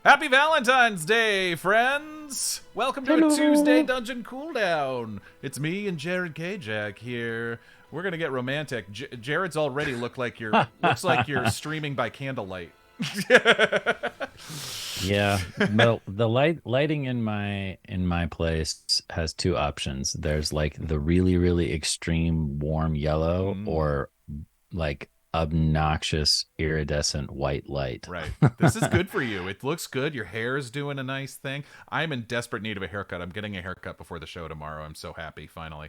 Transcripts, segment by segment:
Happy Valentine's Day, friends! Welcome to a Tuesday Dungeon Cooldown. It's me and Jared Kajak here. We're gonna get romantic. Jared's already looks like you're streaming by candlelight. Yeah, the lighting in my place has two options. There's like the really extreme warm yellow or like obnoxious iridescent white light. Right. This is good for you. It looks good. Your hair is doing a nice thing. I'm in desperate need of a haircut. I'm getting a haircut before the show tomorrow. I'm so happy, finally.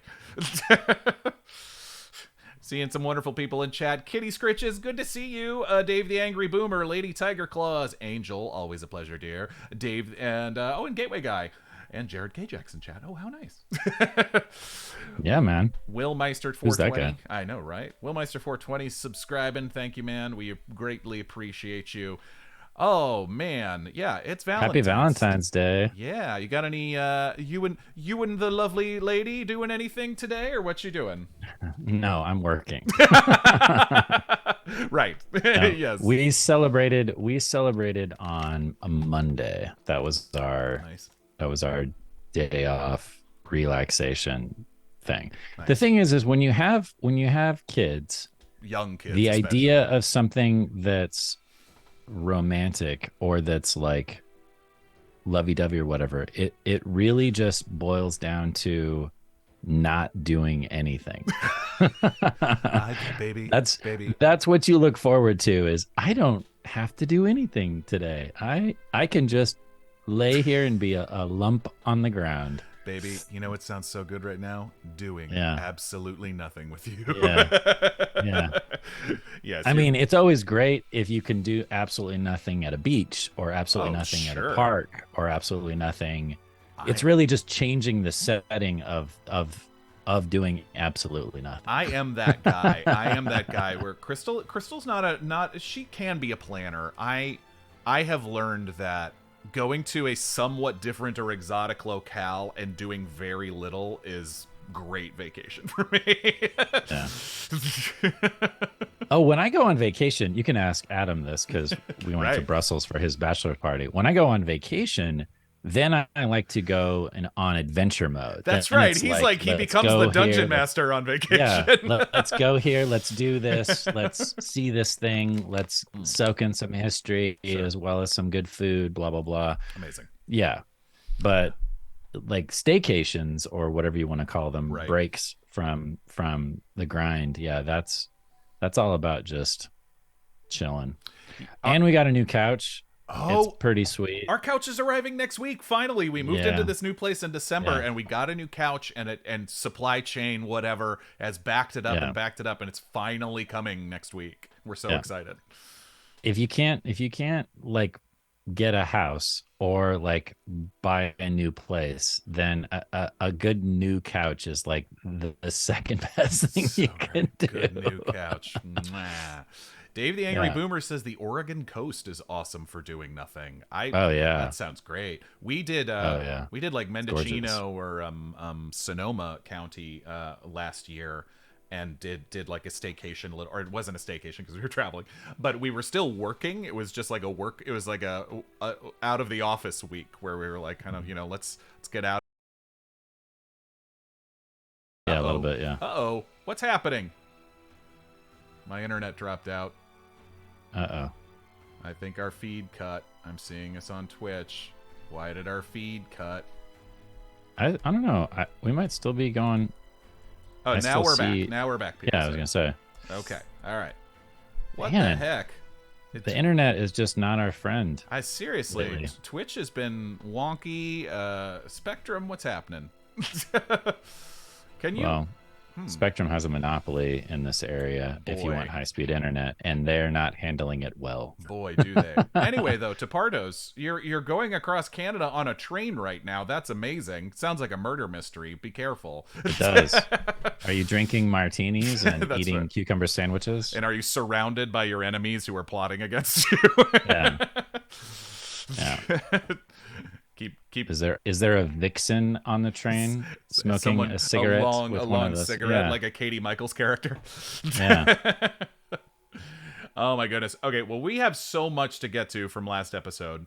Seeing some wonderful people in chat. Kitty Scritches, good to see you. Dave the Angry Boomer, Lady Tiger Claws, Angel, always a pleasure, dear. Dave, and Gateway Guy. And Jared K. Jackson chat. Oh, how nice. Yeah, man. Will Meister 420. Who's that guy? I know, right? Will Meister 420 subscribing. Thank you, man. We greatly appreciate you. Oh man, yeah, it's Valentine's. Happy Valentine's Day. Yeah, you got any you and the lovely lady doing anything today, or what you doing? No, I'm working. Right. No, Yes. We celebrated on a Monday. That was our day off relaxation thing. Nice. The thing is when you have kids, Young kids, the especially. idea of something that's romantic or that's like lovey-dovey or whatever, it really just boils down to not doing anything. Baby, that's what you look forward to. Is I don't have to do anything today. I can just lay here and be a lump on the ground. Baby, you know what sounds so good right now? Doing absolutely nothing with you. Yeah. Yes. I mean, it's always great if you can do absolutely nothing at a beach or absolutely nothing at a park or absolutely nothing. It's really just changing the setting of doing absolutely nothing. I am that guy. I am that guy where Crystal's not she can be a planner. I have learned that going to a somewhat different or exotic locale and doing very little is great vacation for me. Yeah. Oh, when I go on vacation, you can ask Adam this because we went to Brussels for his bachelor party. When I go on vacation, then I like to go on adventure mode. That's right. He's like he becomes the dungeon master on vacation. Yeah, let's go here. Let's do this. Let's see this thing. Let's soak in some history as well as some good food. Blah blah blah. Amazing. Yeah, but like staycations or whatever you want to call them, breaks from the grind. Yeah, that's all about just chilling. And we got a new couch. Oh, it's pretty sweet. Our couch is arriving next week. Finally, we moved into this new place in December, and we got a new couch, and supply chain whatever has backed it up and it's finally coming next week. We're so excited. If you can't like get a house or like buy a new place, then a good new couch is like the second best thing you can do. Good new couch. Dave the Angry Boomer says the Oregon coast is awesome for doing nothing. That sounds great. We did like Mendocino or Sonoma County last year, and did like a staycation, or it wasn't a staycation because we were traveling, but we were still working. It was just like it was like a out of the office week where we were like kind of, let's get out. Yeah, a little bit, yeah. Uh-oh. What's happening? My internet dropped out. Uh-oh. I think our feed cut. I'm seeing us on Twitch. Why did our feed cut? I don't know. We might still be going. Oh, now we're back. Now we're back. Yeah, I was going to say. Okay. All right. What Man, the heck? The internet is just not our friend. Seriously, lately. Twitch has been wonky. Spectrum, what's happening? Can you... Well, Spectrum has a monopoly in this area if you want high-speed internet, and they're not handling it well. Boy, do they. Anyway, though, to Pardos, you're going across Canada on a train right now. That's amazing. Sounds like a murder mystery. Be careful. It does. Are you drinking martinis and eating cucumber sandwiches? And are you surrounded by your enemies who are plotting against you? Yeah. Keep. Is there a vixen on the train smoking a cigarette? A long cigarette, like a Katie Michaels character. Yeah. Oh my goodness. Okay, well, we have so much to get to from last episode.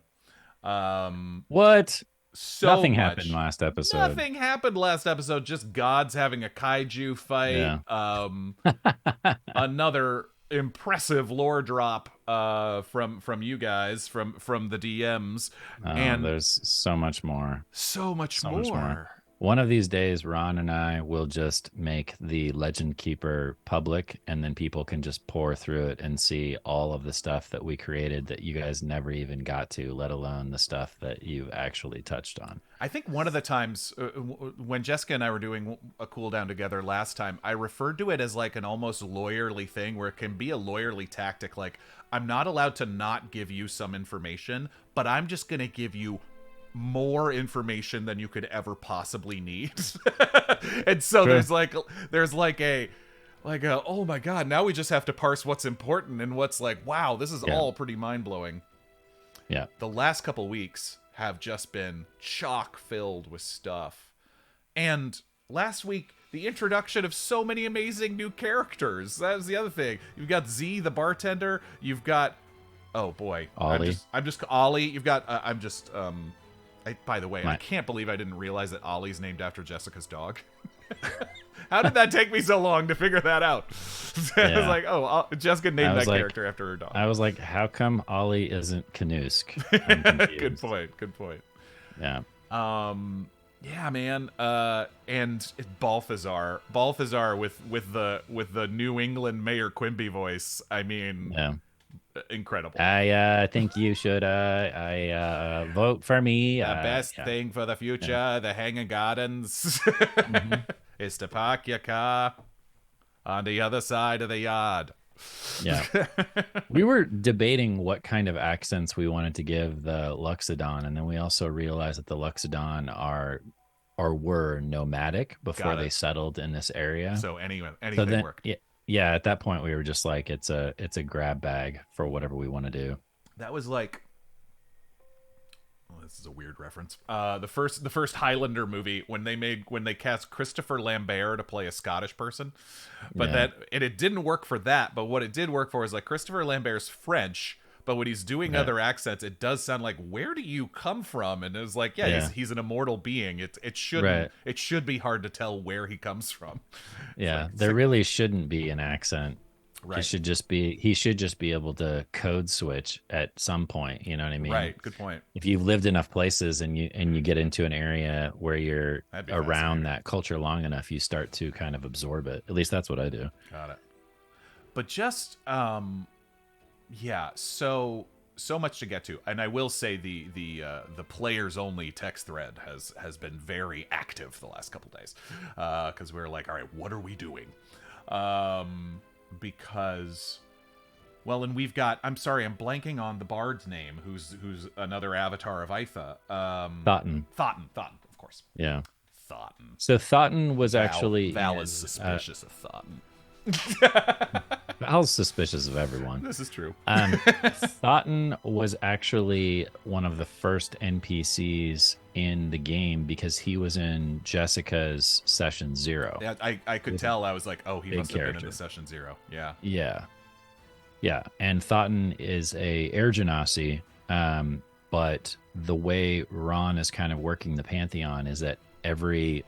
What? So Nothing much. happened last episode. Nothing happened last episode. Just gods having a kaiju fight. Yeah. Another impressive lore drop from you guys, from the DMs. And there's so much more. So much more. One of these days, Ron and I will just make the Legend Keeper public, and then people can just pour through it and see all of the stuff that we created that you guys never even got to, let alone the stuff that you actually touched on. I think one of the times when Jessica and I were doing a cooldown together last time, I referred to it as like an almost lawyerly thing, where it can be a lawyerly tactic. Like, I'm not allowed to not give you some information, but I'm just going to give you more information than you could ever possibly need. And so Sure. there's like a oh my god, now we just have to parse what's important and what's like, wow, this is all pretty mind-blowing. Yeah. The last couple weeks have just been chock filled with stuff. And last week, the introduction of so many amazing new characters. That was the other thing. You've got Z, the bartender. You've got, oh boy, Ollie. I'm just Ollie. You've got by the way, I can't believe I didn't realize that Ollie's named after Jessica's dog. How did that take me so long to figure that out? I was like, oh, Jessica named that character after her dog. I was like, how come Ollie isn't Kanoosk? Good point. Yeah. Yeah, man. And Balthazar with the New England Mayor Quimby voice. I mean, yeah. Incredible. I think you should vote for me. The best thing for the future, the Hanging Gardens, is to park your car on the other side of the yard. Yeah. We were debating what kind of accents we wanted to give the Luxodon, and then we also realized that the Luxodon were nomadic before they settled in this area. So anything worked. Yeah, at that point we were just like, it's a grab bag for whatever we want to do. That was like, this is a weird reference. The first Highlander movie, when they cast Christopher Lambert to play a Scottish person, but it didn't work for that. But what it did work for is like Christopher Lambert's French, but when he's doing other accents, it does sound like, where do you come from? And it was like, he's an immortal being. It should be hard to tell where he comes from. Yeah, there really shouldn't be an accent. Right. He should just be able to code switch at some point. You know what I mean? Right. Good point. If you've lived enough places and you get into an area where you're around that culture long enough, you start to kind of absorb it. At least that's what I do. Got it. But just yeah, so much to get to, and I will say the players only text thread has been very active the last couple days, because we're like, all right, what are we doing? Because, well, and we've got, I'm sorry, I'm blanking on the bard's name, who's another avatar of Aitha. Thougton, of course. Yeah. Thoton. So Thoton was Val is suspicious of Thoton. Val's suspicious of everyone. This is true. Thoton was actually one of the first NPCs in the game because he was in Jessica's session 0. Yeah, I could tell. I was like, oh, he must have been in the session 0. Yeah. Yeah. And Thoton is a Air Genasi, but the way Ron is kind of working the Pantheon is that every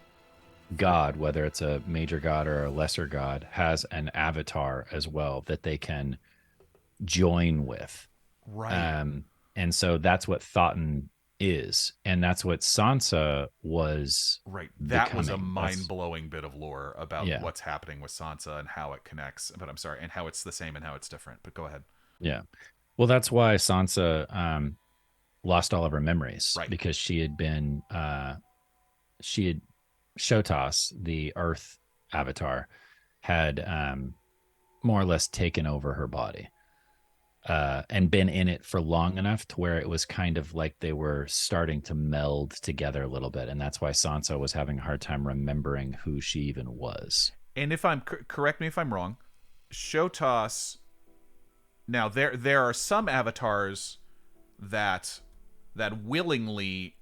god, whether it's a major god or a lesser god, has an avatar as well that they can join with. Right. And so that's what Thoton is, and that's what Sansa was. Right. That was a mind-blowing bit of lore about what's happening with Sansa and how it connects. But I'm sorry, and how it's the same and how it's different. But go ahead. Yeah. Well, that's why Sansa lost all of her memories, right? Because she had Shotas, the Earth avatar, had more or less taken over her body and been in it for long enough to where it was kind of like they were starting to meld together a little bit. And that's why Sansa was having a hard time remembering who she even was. And if I'm correct me if I'm wrong, Shotas. Now there are some avatars that willingly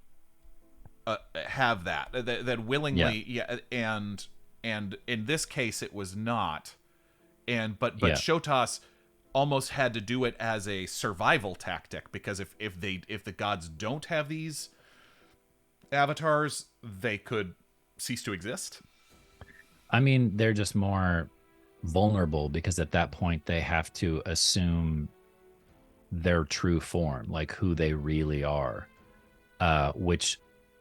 have that willingly, and in this case it was not, but Shotas almost had to do it as a survival tactic, because if the gods don't have these avatars, they could cease to exist. I mean, they're just more vulnerable because at that point they have to assume their true form, like who they really are, which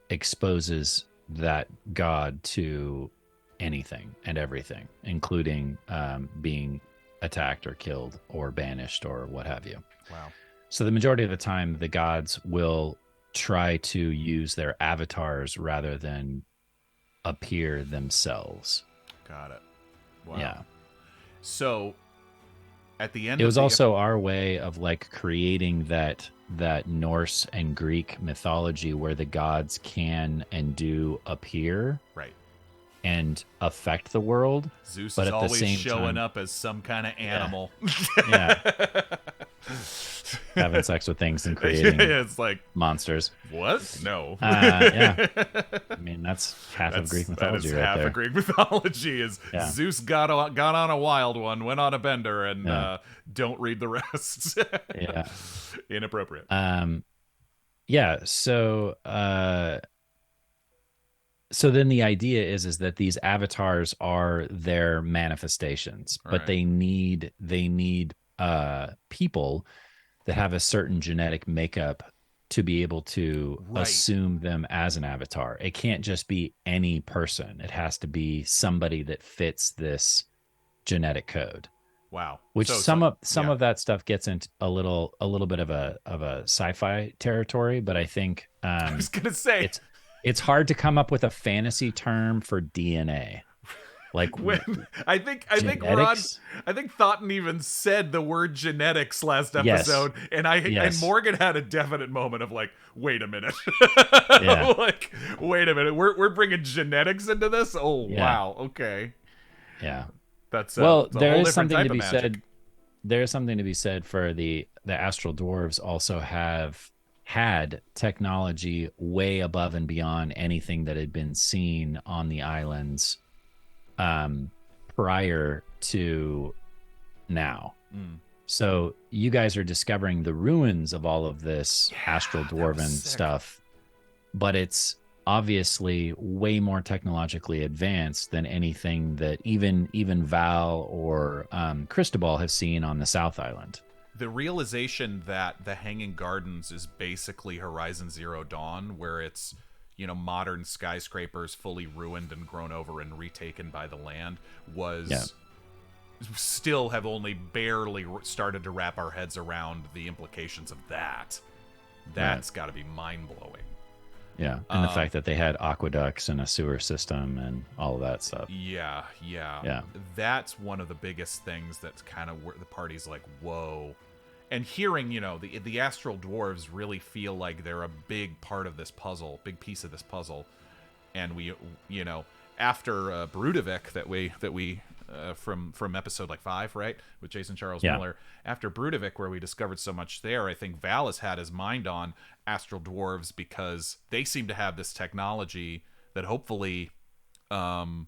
exposes that god to anything and everything, including being attacked or killed or banished or what have you. Wow. So the majority of the time, the gods will try to use their avatars rather than appear themselves. Got it. Wow. Yeah. So at the end, it was also our way of like creating that Norse and Greek mythology where the gods can and do appear, right, and affect the world. Zeus but is at always the same showing time, up as some kind of animal. Yeah. Having sex with things and creating it's like monsters. What? No. Yeah. I mean, that's half of Greek mythology, that is right half there. of Greek mythology is Zeus got on a wild one, went on a bender, and don't read the rest. Yeah. Inappropriate. Yeah. So then the idea is that these avatars are their manifestations, right, but they need people that have a certain genetic makeup to be able to assume them as an avatar. It can't just be any person. It has to be somebody that fits this genetic code. Wow. Which some of that stuff gets into a little bit of a sci-fi territory, but I think I was gonna say it's hard to come up with a fantasy term for DNA. Like when I think Thoughton even said the word genetics last episode, and and Morgan had a definite moment of like, wait a minute, like wait a minute, we're bringing genetics into this. Oh wow, okay, yeah, that's there is something to be said. There is something to be said for the astral dwarves. Also have had technology way above and beyond anything that had been seen on the islands prior to now. So you guys are discovering the ruins of all of this astral dwarven stuff, but it's obviously way more technologically advanced than anything that even Val or Cristobal have seen on the South Island. The realization that the Hanging Gardens is basically Horizon Zero Dawn, where it's modern skyscrapers fully ruined and grown over and retaken by the land, was still have only barely started to wrap our heads around the implications of that. That's got to be mind-blowing. Yeah, and the fact that they had aqueducts and a sewer system and all of that stuff. Yeah. That's one of the biggest things that's kind of where the party's like, whoa. And hearing, the astral dwarves really feel like they're a big part of this puzzle, big piece of this puzzle. And we, after Brudevik that we from episode like 5, right, with Jason Charles Miller, after Brudevik, where we discovered so much there, I think Val has had his mind on astral dwarves because they seem to have this technology that hopefully can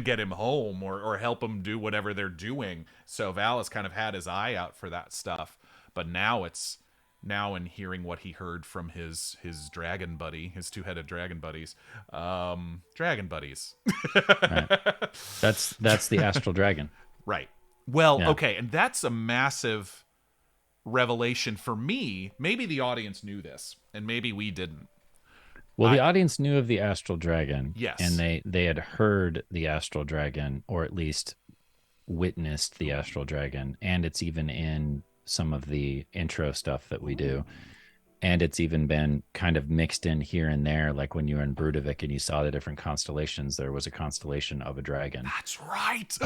get him home or help him do whatever they're doing. So Val has kind of had his eye out for that stuff. But now in hearing what he heard from his dragon buddy, his two-headed dragon buddies, Right. That's the astral dragon. Right. Well, okay, and that's a massive revelation for me. Maybe the audience knew this, and maybe we didn't. Well, the audience knew of the astral dragon. Yes. And they had heard the astral dragon, or at least witnessed the astral dragon, and it's even in some of the intro stuff that we do. And it's even been kind of mixed in here and there, like when you were in Brudevik and you saw the different constellations, there was a constellation of a dragon. That's right.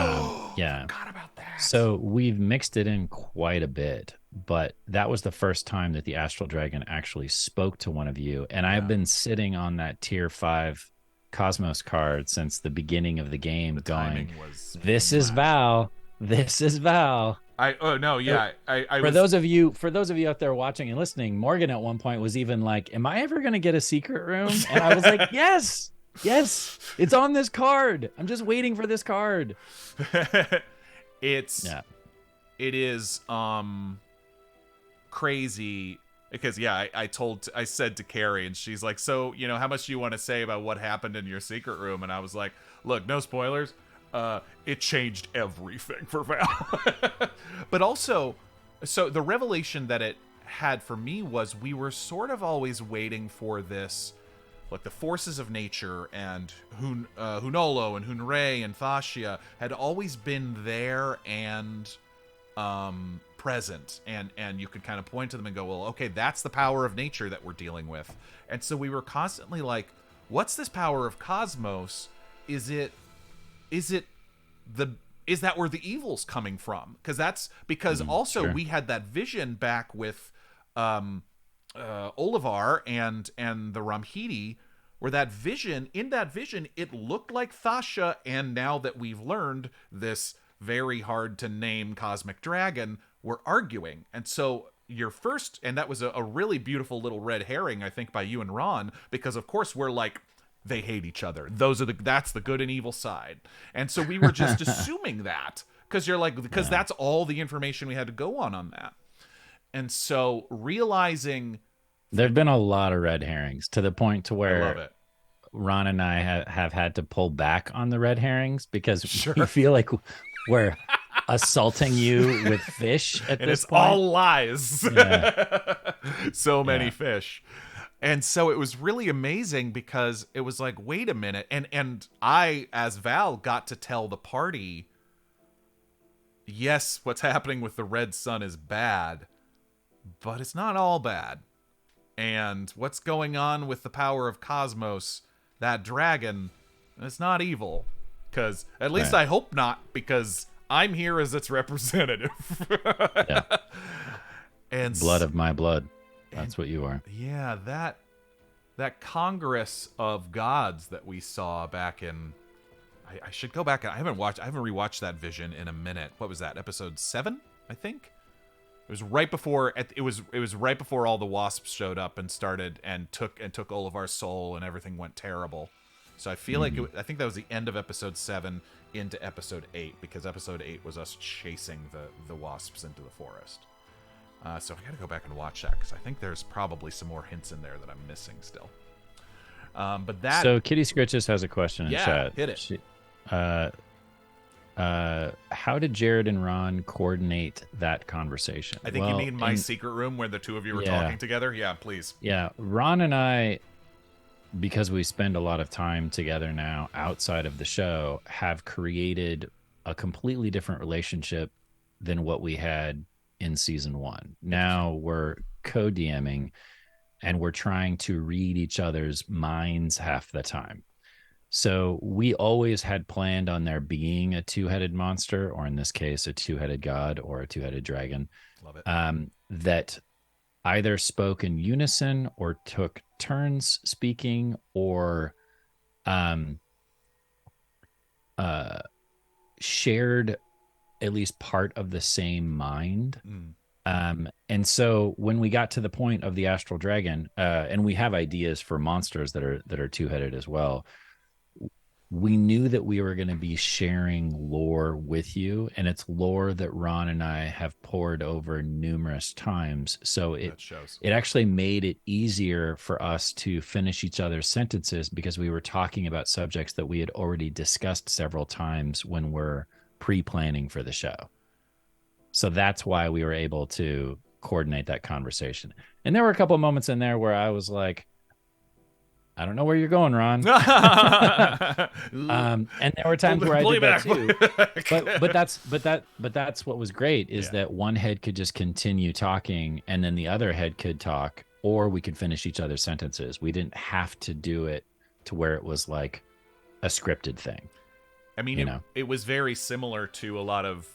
Yeah. Forgot about that. So we've mixed it in quite a bit, but that was the first time that the astral dragon actually spoke to one of you. And I've been sitting on that tier 5 Cosmos card since the beginning of the game, going, this is Val. This is Val. For those of you out there watching and listening, Morgan at one point was even like, am I ever going to get a secret room? And I was like, yes, it's on this card. I'm just waiting for this card. It's it is crazy because I said to Carrie, and she's like, so how much do you want to say about what happened in your secret room? And I was like, look, no spoilers. It changed everything for Val. But also, so the revelation that it had for me was we were sort of always waiting for this, like the forces of nature and Hunolo and Hunre and Thascia had always been there and present, and you could kind of point to them and go, well, okay, that's the power of nature that we're dealing with. And so we were constantly like, what's this power of cosmos? Is that where the evil's coming from? Because also sure. We had that vision back with Olivar and the Ramhidi, where in that vision it looked like Thascia, and now that we've learned this very hard to name cosmic dragon, we're arguing. And so and that was a really beautiful little red herring, I think, by you and Ron, because of course we're like, they hate each other. That's the good and evil side. And so we were just assuming that, because that's all the information we had to go on that. And so realizing there've been a lot of red herrings to the point to where I love it. Ron and I have had to pull back on the red herrings because sure. we feel like we're assaulting you with fish at and this it's point. All lies. Yeah. So many fish. And so it was really amazing because it was like, wait a minute. And I, as Val, got to tell the party, yes, what's happening with the red sun is bad, but it's not all bad. And what's going on with the power of cosmos, that dragon, it's not evil. Because at least I hope not, because I'm here as its representative. Yeah. And blood of my blood. That's what you are. Yeah, that Congress of Gods that we saw back in, I should go back. I haven't rewatched that vision in a minute. What was that? Episode 7, I think. It was right before it was right before all the wasps showed up and started and took Olivar's soul, and everything went terrible. So I feel like I think that was the end of episode 7 into episode 8, because episode 8 was us chasing the wasps into the forest. So I got to go back and watch that, because I think there's probably some more hints in there that I'm missing still. So Kitty Scritches has a question in chat. Hit it. How did Jared and Ron coordinate that conversation? I think you mean my secret room where the two of you were talking together. Yeah, please. Yeah, Ron and I, because we spend a lot of time together now outside of the show, have created a completely different relationship than what we had in season 1. Now we're co-DMing, and we're trying to read each other's minds half the time. So we always had planned on there being a two-headed monster, or in this case, a two-headed god or a two-headed dragon. Love it. That either spoke in unison or took turns speaking, or shared at least part of the same mind. And so when we got to the point of the astral dragon, and we have ideas for monsters that are two-headed as well, we knew that we were going to be sharing lore with you, and it's lore that Ron and I have poured over numerous times. So it actually made it easier for us to finish each other's sentences, because we were talking about subjects that we had already discussed several times when we're pre-planning for the show. So that's why we were able to coordinate that conversation. And there were a couple of moments in there where I was like, I don't know where you're going, Ron. And there were times where I did that too. But that's what was great, is that one head could just continue talking, and then the other head could talk, or we could finish each other's sentences. We didn't have to do it to where it was like a scripted thing. I mean, it was very similar to a lot of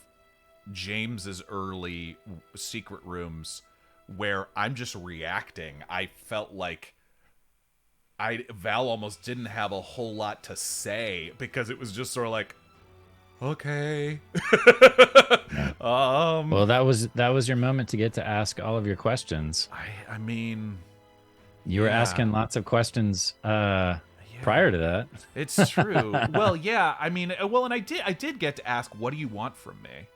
James's early secret rooms, where I'm just reacting. I felt like Val almost didn't have a whole lot to say, because it was just sort of like, okay. Well, that was your moment to get to ask all of your questions. I mean, you were asking lots of questions prior to that. It's true. Well, yeah. I mean, and I did get to ask, what do you want from me?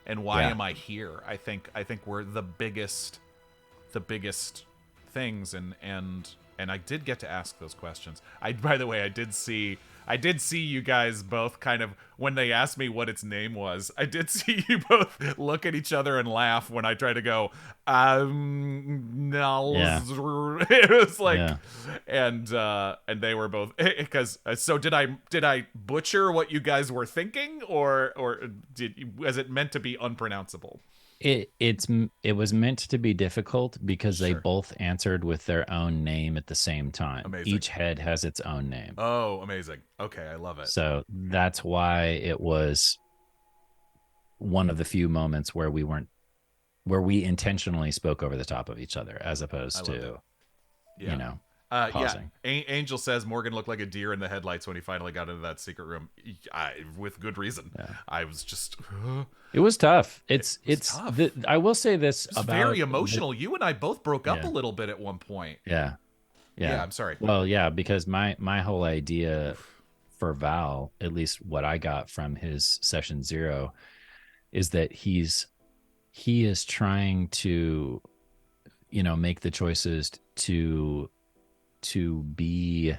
and why am I here? I think we're the biggest things, and I did get to ask those questions. By the way, I did see you guys both kind of, when they asked me what its name was, I did see you both look at each other and laugh when I tried to go, no. Yeah. It was like, and they were both, because, so did I butcher what you guys were thinking, or was it meant to be unpronounceable? It was meant to be difficult because they both answered with their own name at the same time. Amazing. Each head has its own name. Oh, amazing. Okay, I love it. So that's why it was one of the few moments where we intentionally spoke over the top of each other, as opposed to, pausing. Angel says Morgan looked like a deer in the headlights when he finally got into that secret room. With good reason. Yeah. I was just. It was tough. It's tough. I will say this about very emotional. You and I both broke up a little bit at one point. Yeah. I'm sorry. Well, yeah, because my whole idea for Val, at least what I got from his session 0, is that he is trying to, make the choices to be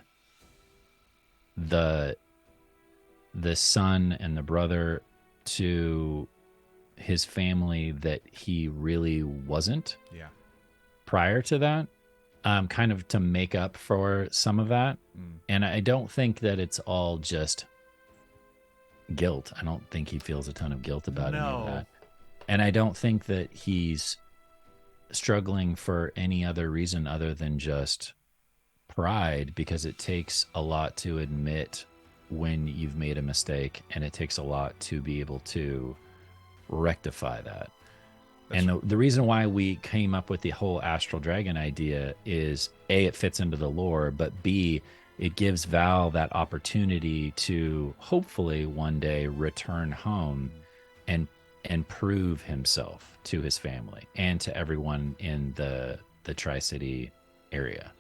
the son and the brother to his family that he really wasn't prior to that, kind of to make up for some of that. And I don't think that it's all just guilt. I don't think he feels a ton of guilt about any of that, and I don't think that he's struggling for any other reason other than just pride, because it takes a lot to admit when you've made a mistake, and it takes a lot to be able to rectify that. And the reason why we came up with the whole astral dragon idea is A, it fits into the lore, but B, it gives Val that opportunity to hopefully one day return home and prove himself to his family and to everyone in the Tri-City area.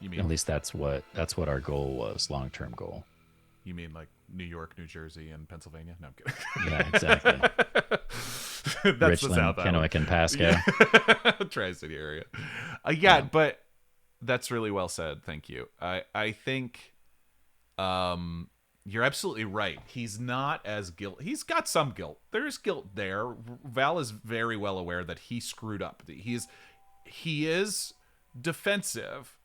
You mean, at least that's what our goal was, long-term goal. You mean like New York, New Jersey, and Pennsylvania? No, I'm kidding. Yeah, exactly. That's Richland, the South Kennewick, and Pasco. Tri-City area. But that's really well said. Thank you. I think you're absolutely right. He's not as guilty. He's got some guilt. There's guilt there. Val is very well aware that he screwed up. He is defensive,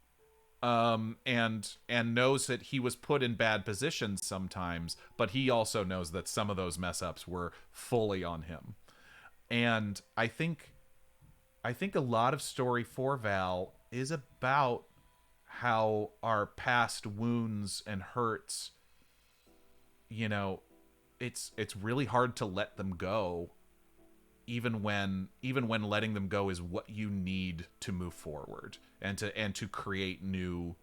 and knows that he was put in bad positions sometimes, but he also knows that some of those mess ups were fully on him. And I think a lot of story for Val is about how our past wounds and hurts, it's really hard to let them go, even when letting them go is what you need to move forward and to create new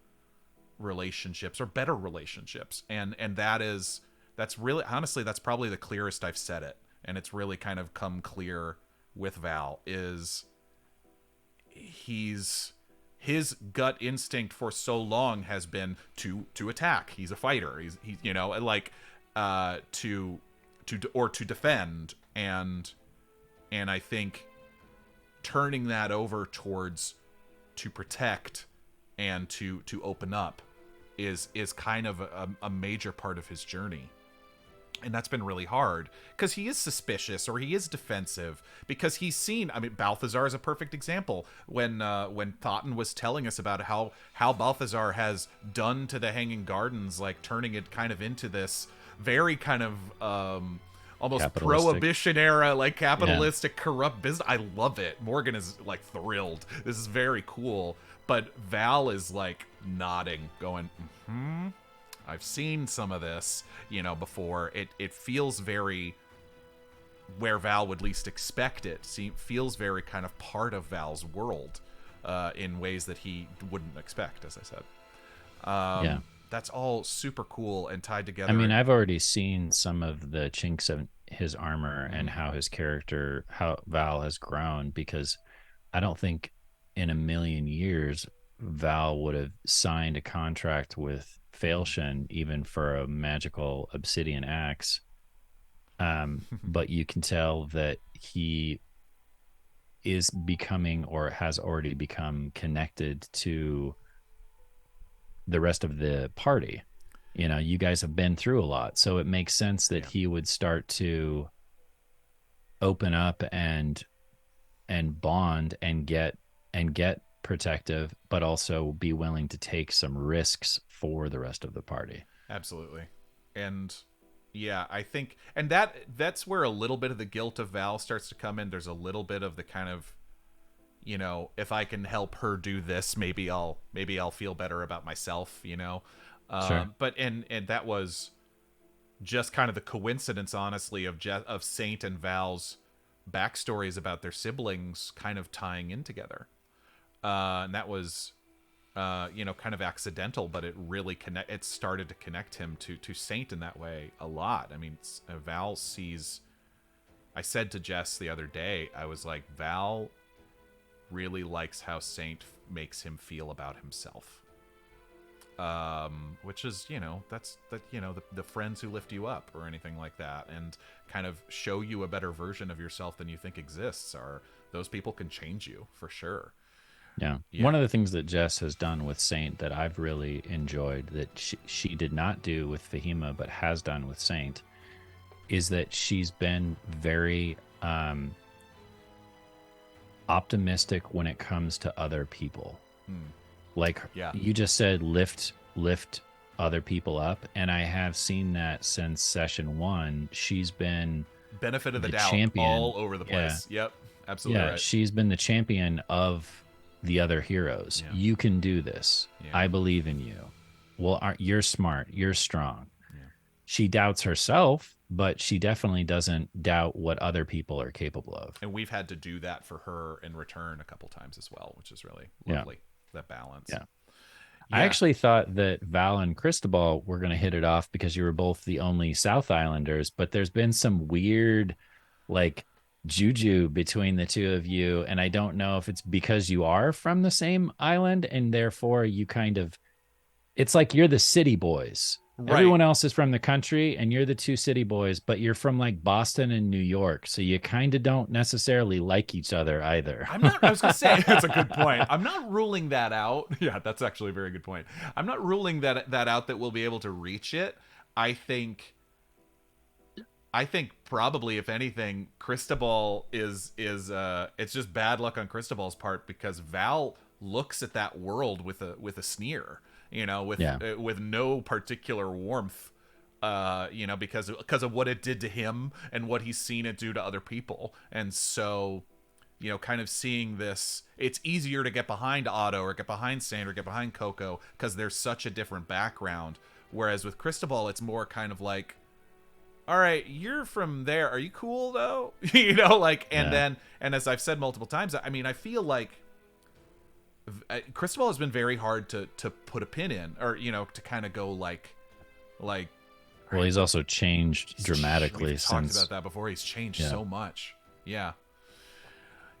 relationships or better relationships. And that's really, honestly, that's probably the clearest I've said it. And it's really kind of come clear with Val is his gut instinct for so long has been to attack. He's a fighter. He's to defend, and I think turning that over towards to protect and to open up is kind of a major part of his journey. And that's been really hard because he is suspicious or he is defensive because he's seen. I mean, Balthazar is a perfect example. When Thotten was telling us about how Balthazar has done to the Hanging Gardens, like turning it kind of into this very kind of almost prohibition era, like capitalistic, corrupt business. I love it. Morgan is like thrilled. This is very cool. But Val is like nodding, going, I've seen some of this, before. It feels very where Val would least expect it. Feels very kind of part of Val's world in ways that he wouldn't expect, as I said. That's all super cool and tied together. I mean, I've already seen some of the chinks of his armor and how his character, how Val has grown, because I don't think in a million years Val would have signed a contract with Failshin even for a magical obsidian axe But you can tell that he is becoming or has already become connected to the rest of the party. You guys have been through a lot, so it makes sense that he would start to open up and bond and get protective, but also be willing to take some risks for the rest of the party. Absolutely. And yeah, I think, and that's where a little bit of the guilt of Val starts to come in. There's a little bit of the kind of, if I can help her do this, maybe I'll feel better about myself, Sure. But and that was just kind of the coincidence, honestly, of Saint and Val's backstories about their siblings kind of tying in together. And that was, kind of accidental, but it really it started to connect him to Saint in that way a lot. I mean, Val sees, I said to Jess the other day, I was like, Val really likes how Saint makes him feel about himself. Which is, that's the friends who lift you up or anything like that, and kind of show you a better version of yourself than you think exists, are those people can change you for sure. Yeah. One of the things that Jess has done with Saint that I've really enjoyed, that she did not do with Fahima but has done with Saint, is that she's been very optimistic when it comes to other people. Like you just said, lift other people up, and I have seen that since session 1. She's been benefit of the doubt champion all over the place. Yep, absolutely. Yeah, right. She's been the champion of the other heroes. You can do this. I believe in you. Well, you're smart. You're strong. She doubts herself, but she definitely doesn't doubt what other people are capable of. And we've had to do that for her in return a couple times as well, which is really lovely. That balance. Yeah. I actually thought that Val and Cristobal were going to hit it off because you were both the only South Islanders, but there's been some weird, like, juju between the two of you, and I don't know if it's because you are from the same island and therefore you kind of, it's like you're the city boys. Right. Everyone else is from the country and you're the two city boys, but you're from like Boston and New York, so you kind of don't necessarily like each other either. I was gonna say, that's a good point. I'm not ruling that out. Yeah, that's actually a very good point. I'm not ruling that out, that we'll be able to reach it. I think probably, if anything, Cristobal is it's just bad luck on Cristobal's part, because Val looks at that world with a sneer, with no particular warmth, because of what it did to him and what he's seen it do to other people. And so, kind of seeing this, it's easier to get behind Otto or get behind Saint or get behind Coco because there's such a different background. Whereas with Cristobal, it's more kind of like, all right, you're from there. Are you cool though? And as I've said multiple times, I mean, I feel like Cristobal has been very hard to put a pin in, or, to kind of go like. Well, he's also changed dramatically. We've talked about that before. He's changed so much. Yeah.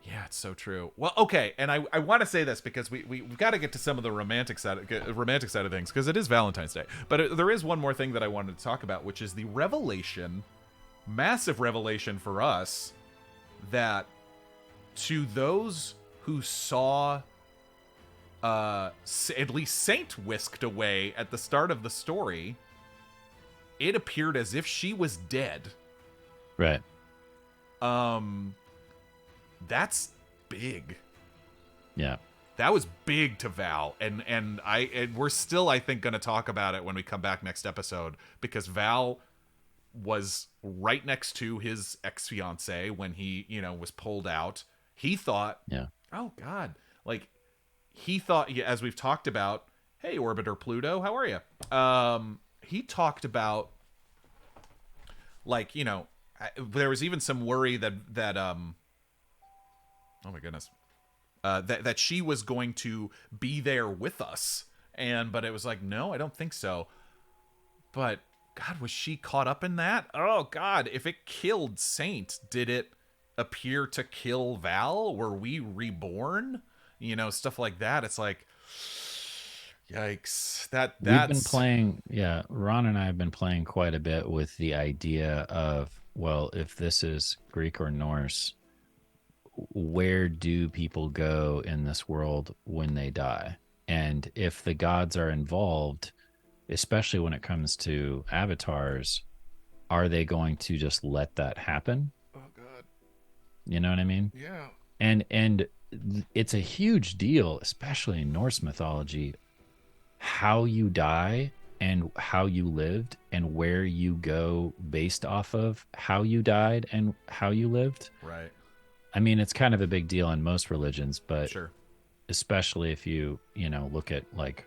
Yeah, it's so true. Well, okay, and I want to say this because we've got to get to some of the romantic side of things, because it is Valentine's Day. But there is one more thing that I wanted to talk about, which is the revelation, massive revelation for us, that to those who saw at least Saint whisked away at the start of the story, it appeared as if she was dead. Right. That's big. Yeah. That was big to Val, and we're still, I think, going to talk about it when we come back next episode, because Val was right next to his ex-fiancée when he, was pulled out. He thought, oh God, like, he thought, as we've talked about, hey, Orbiter Pluto, how are you? He talked about, like, there was even some worry that oh my goodness, that she was going to be there with us, but it was like, no, I don't think so. But God, was she caught up in that? Oh God, if it killed Saint, did it appear to kill Val? Were we reborn? Stuff like that. It's like, yikes. We've been playing, Ron and I have been playing quite a bit with the idea of well, if this is Greek or Norse, where do people go in this world when they die? And if the gods are involved, especially when it comes to avatars, are they going to just let that happen? Oh God. You know what I mean? Yeah. And it's a huge deal, especially in Norse mythology, how you die and how you lived and where you go based off of how you died and how you lived. Right. I mean, it's kind of a big deal in most religions, but sure, especially if you look at like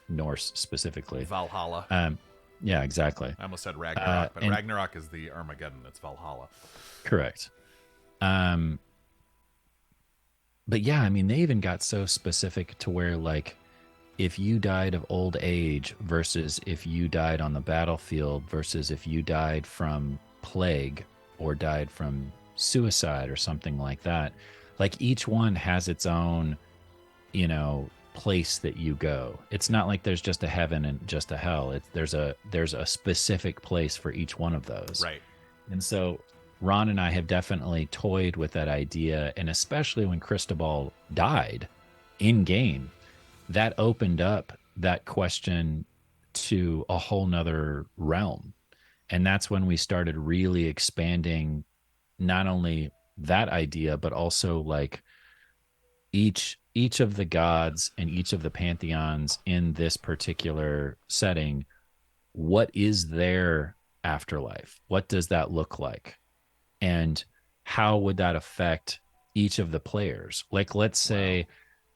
Norse specifically. Valhalla. Yeah, exactly. I almost said Ragnarok, but Ragnarok is the Armageddon. It's Valhalla. Correct. But yeah, I mean, they even got so specific to where, like, if you died of old age versus if you died on the battlefield versus if you died from plague or died from suicide or something like that, like each one has its own, place that you go. It's not like there's just a heaven and just a hell. There's a specific place for each one of those. Right. And so Ron and I have definitely toyed with that idea, and especially when Cristobal died in game, that opened up that question to a whole nother realm. And that's when we started really expanding not only that idea, but also like each of the gods and each of the pantheons in this particular setting. What is their afterlife? What does that look like? And how would that affect each of the players? Like, let's say,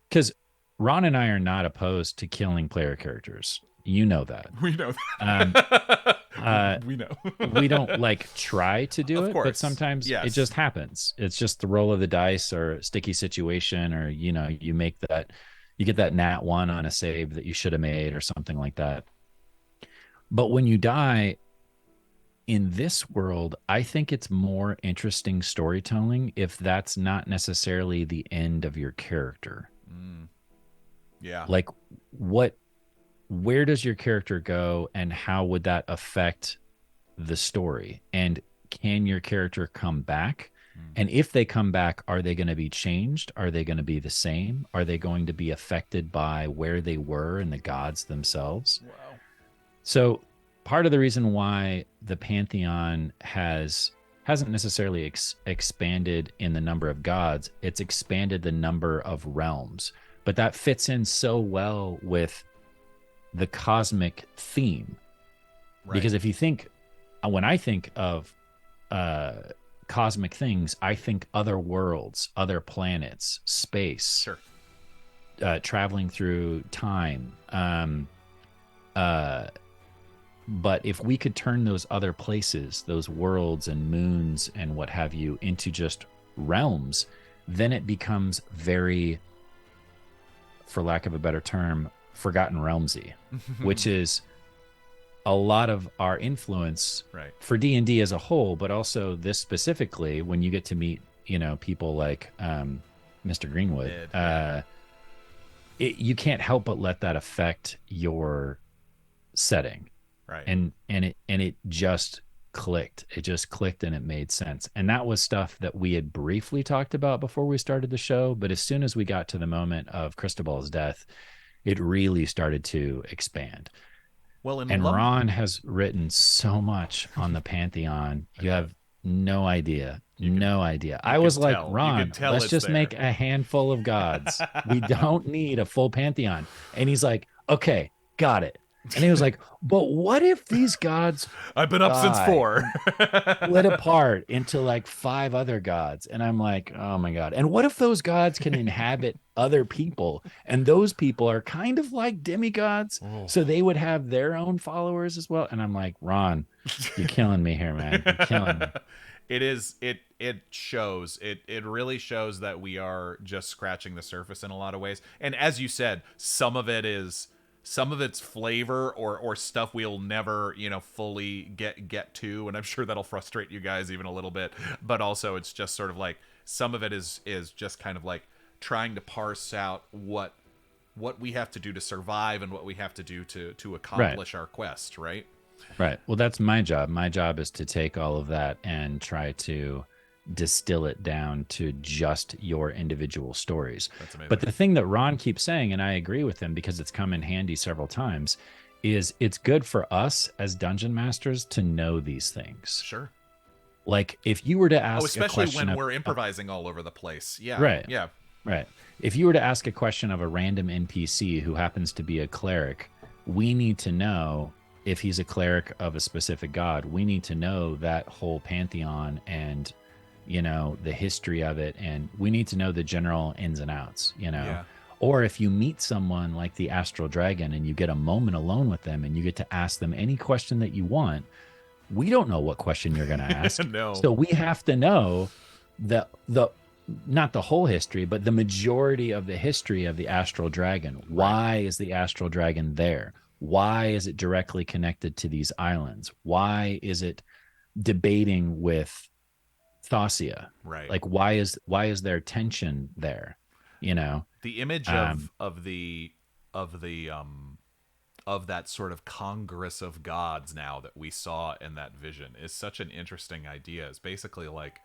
because Ron and I are not opposed to killing player characters. You know that. We know that. We know. We don't like try to do Of it, course. but sometimes Yes. it just happens. It's just the roll of the dice or a sticky situation, or you get that nat 1 on a save that you should have made or something like that. But when you die in this world, I think it's more interesting storytelling if that's not necessarily the end of your character. Yeah. Like, where does your character go and how would that affect the story? And can your character come back? And if they come back, are they going to be changed? Are they going to be the same? Are they going to be affected by where they were and the gods themselves? Wow. So part of the reason why the Pantheon hasn't necessarily expanded in the number of gods, it's expanded the number of realms. But that fits in so well with the cosmic theme. Right. Because if you think, when I think of cosmic things, I think other worlds, other planets, space, sure, traveling through time. But if we could turn those other places, those worlds and moons and what have you, into just realms, then it becomes very, for lack of a better term, Forgotten Realmsy, which is a lot of our influence for D&D as a whole, but also this specifically when you get to meet, people like Mr. Greenwood. You can't help but let that affect your setting. Right. And it just clicked. It just clicked and it made sense. And that was stuff that we had briefly talked about before we started the show. But as soon as we got to the moment of Cristobal's death, it really started to expand. Well, and Ron has written so much on the Pantheon. You have no idea. No idea. I was like, Ron, let's just make a handful of gods. We don't need a full Pantheon. And he's like, okay, got it. And he was like, but what if these gods I've been up since 4 split apart into like 5 other gods? And I'm like, oh my God. And what if those gods can inhabit other people? And those people are kind of like demigods. So they would have their own followers as well. And I'm like, Ron, you're killing me here, man. You're killing me. It shows. It really shows that we are just scratching the surface in a lot of ways. And as you said, some of it's flavor or stuff we'll never, fully get to, and I'm sure that'll frustrate you guys even a little bit. But also, it's just sort of like some of it is just kind of like trying to parse out what we have to do to survive and what we have to do to accomplish our quest, right? Right. Well, that's my job. My job is to take all of that and try to distill it down to just your individual stories. That's amazing. But the thing that Ron keeps saying, and I agree with him because it's come in handy several times, is it's good for us as dungeon masters to know these things. Sure. Like if you were to ask especially when we're improvising all over the place. Yeah. Right. Yeah. Right. If you were to ask a question of a random NPC who happens to be a cleric, we need to know if he's a cleric of a specific god. We need to know that whole pantheon and, you know, the history of it. And we need to know the general ins and outs, you know. Yeah. Or if you meet someone like the Astral Dragon and you get a moment alone with them and you get to ask them any question that you want, we don't know what question you're going to ask. No. So we have to know the not the whole history, but the majority of the history of the Astral Dragon. Why is the Astral Dragon there? Why is it directly connected to these islands? Why is it debating with Thassia? Right. Like why is there tension there? You know, the image of that sort of Congress of Gods now that we saw in that vision is such an interesting idea. It's basically like,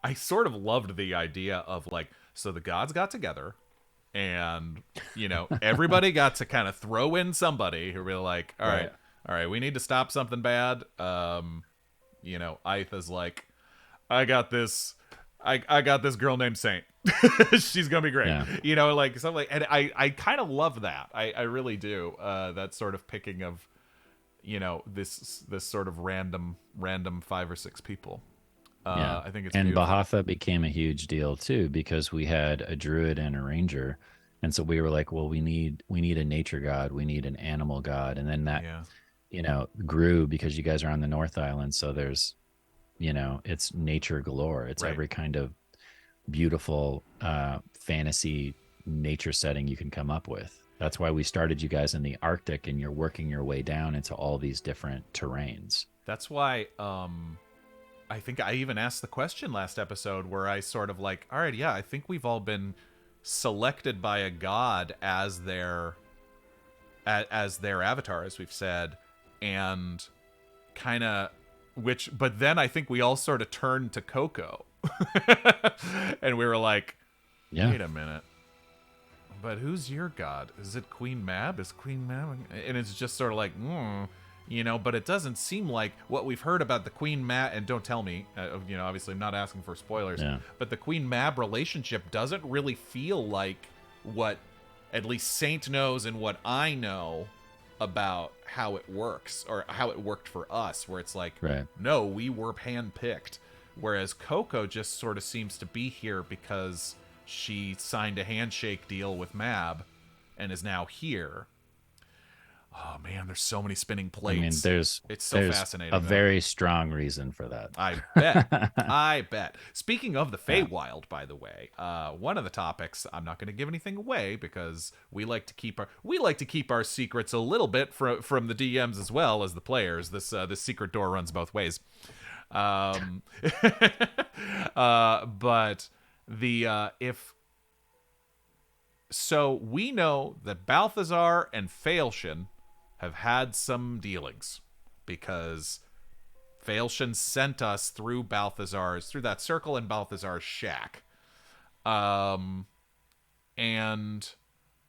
I sort of loved the idea of like, so the gods got together and, you know, everybody got to kind of throw in somebody who were like, all right, we need to stop something bad. You know, Aitha's like, I got this girl named Saint. She's gonna be great. Yeah. You know, like something like, and I kind of love that. I really do. That sort of picking of, you know, this sort of random 5 or 6 people. Yeah. I think it's and beautiful. Bahatha became a huge deal too because we had a druid and a ranger, and so we were like, well, we need a nature god, we need an animal god, and then that you know grew because you guys are on the North Island, so there's, you know, it's nature galore. It's every kind of beautiful fantasy nature setting you can come up with. That's why we started you guys in the Arctic, and you're working your way down into all these different terrains. That's why I think I even asked the question last episode where I sort of like, all right, yeah, I think we've all been selected by a god as their avatar, as we've said, and kind of but then I think we all sort of turned to Coco and we were like, wait a minute, but who's your god? Is it Queen Mab? Is Queen Mab? And it's just sort of like, you know, but it doesn't seem like what we've heard about the Queen Mab, and don't tell me, you know, obviously I'm not asking for spoilers, but the Queen Mab relationship doesn't really feel like what at least Saint knows and what I know about how it works, or how it worked for us, where it's like, no, we were handpicked. Whereas Coco just sort of seems to be here because she signed a handshake deal with Mab and is now here. Oh man, there's so many spinning plates. I mean, it's so fascinating. A very strong reason for that. I bet. I bet. Speaking of the Feywild, by the way, one of the topics, I'm not going to give anything away because we like to keep our secrets a little bit from the DMs as well as the players. This secret door runs both ways. But so we know that Balthazar and Faelshin have had some dealings because Faelshin sent us through that circle in Balthazar's shack. And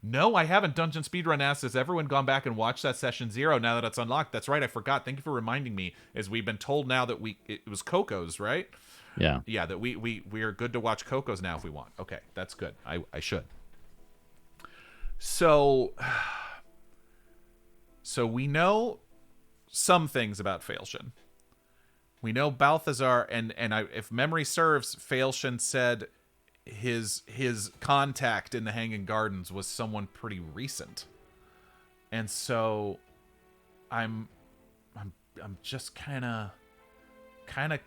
no, I haven't Dungeon Speedrun asked, has everyone gone back and watched that session 0 now that it's unlocked? That's right, I forgot. Thank you for reminding me, as we've been told now that it was Coco's, right? Yeah. Yeah, that we are good to watch Coco's now if we want. Okay, that's good. I should. So we know some things about Faelshin. We know Balthazar, and if memory serves, Faelshin said his contact in the Hanging Gardens was someone pretty recent. And so I'm just kind of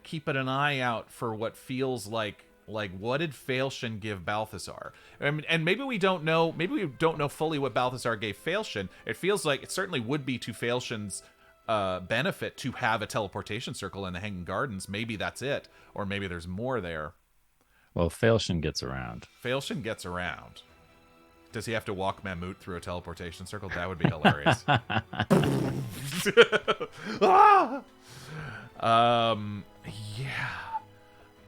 keeping an eye out for what feels like what did Faelshin give Balthazar? And maybe we don't know fully what Balthazar gave Faelshin. It feels like it certainly would be to Faelshin's benefit to have a teleportation circle in the Hanging Gardens. Maybe that's it, or maybe there's more there. Well, Faelshin gets around. Does he have to walk Mammut through a teleportation circle? That would be hilarious.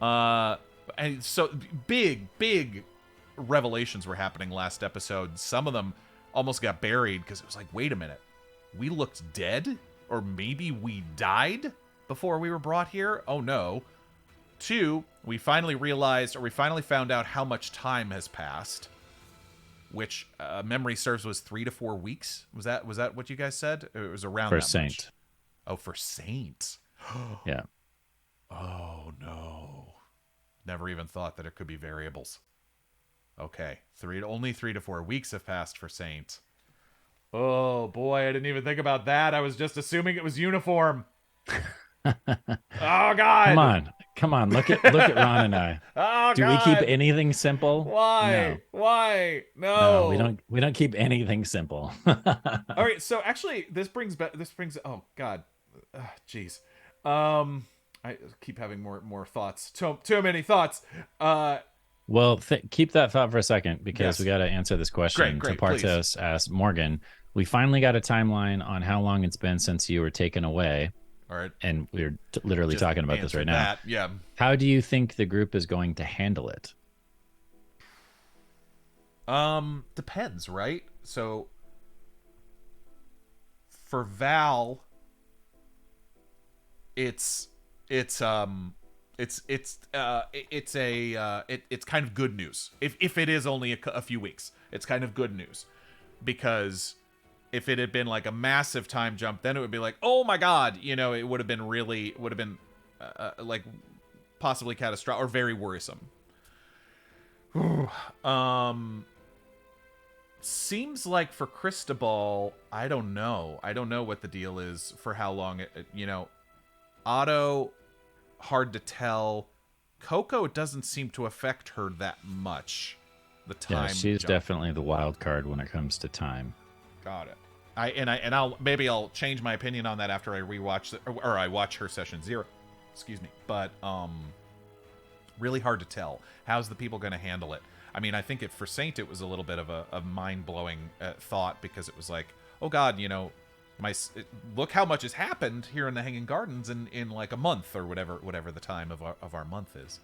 Yeah. And so big revelations were happening last episode. Some of them almost got buried because it was like, wait a minute, we looked dead, or maybe we died before we were brought here. Oh no. 2, we finally realized, or we finally found out how much time has passed, which memory serves was 3 to 4 weeks. Was that what you guys said? It was around for that Saint. Much. Oh, for Saint. Yeah. Oh no. Never even thought that it could be variables. Okay, only 3 to 4 weeks have passed for Saint. Oh boy, I didn't even think about that. I was just assuming it was uniform. Oh God! Come on! Look at Ron and I. Oh, do God. we keep anything simple? Why? Why? No, we don't keep anything simple. All right, so actually, this brings. Oh God, jeez. I keep having more thoughts. Too many thoughts. Well, keep that thought for a second, because yes. we got to answer this question. Great, Tapartos asked Morgan, we finally got a timeline on how long it's been since you were taken away. All right. And we're literally talking about this right now. Yeah. How do you think the group is going to handle it? Depends, right? So for Val, it's kind of good news. If it is only a few weeks, it's kind of good news, because if it had been like a massive time jump, then it would be like, oh my God, it would have been like possibly catastrophic or very worrisome. Seems like for Cristobal, I don't know what the deal is for how long Otto, hard to tell. Coco, it doesn't seem to affect her that much. The time. Yeah, she's definitely the wild card when it comes to time. Got it. I'll change my opinion on that after I rewatch or I watch her session 0. Excuse me. But really hard to tell. How's the people going to handle it? I mean, I think for Saint it was a little bit of a mind-blowing thought, because it was like, oh God, look how much has happened here in the Hanging Gardens in like a month, or whatever the time of our month is.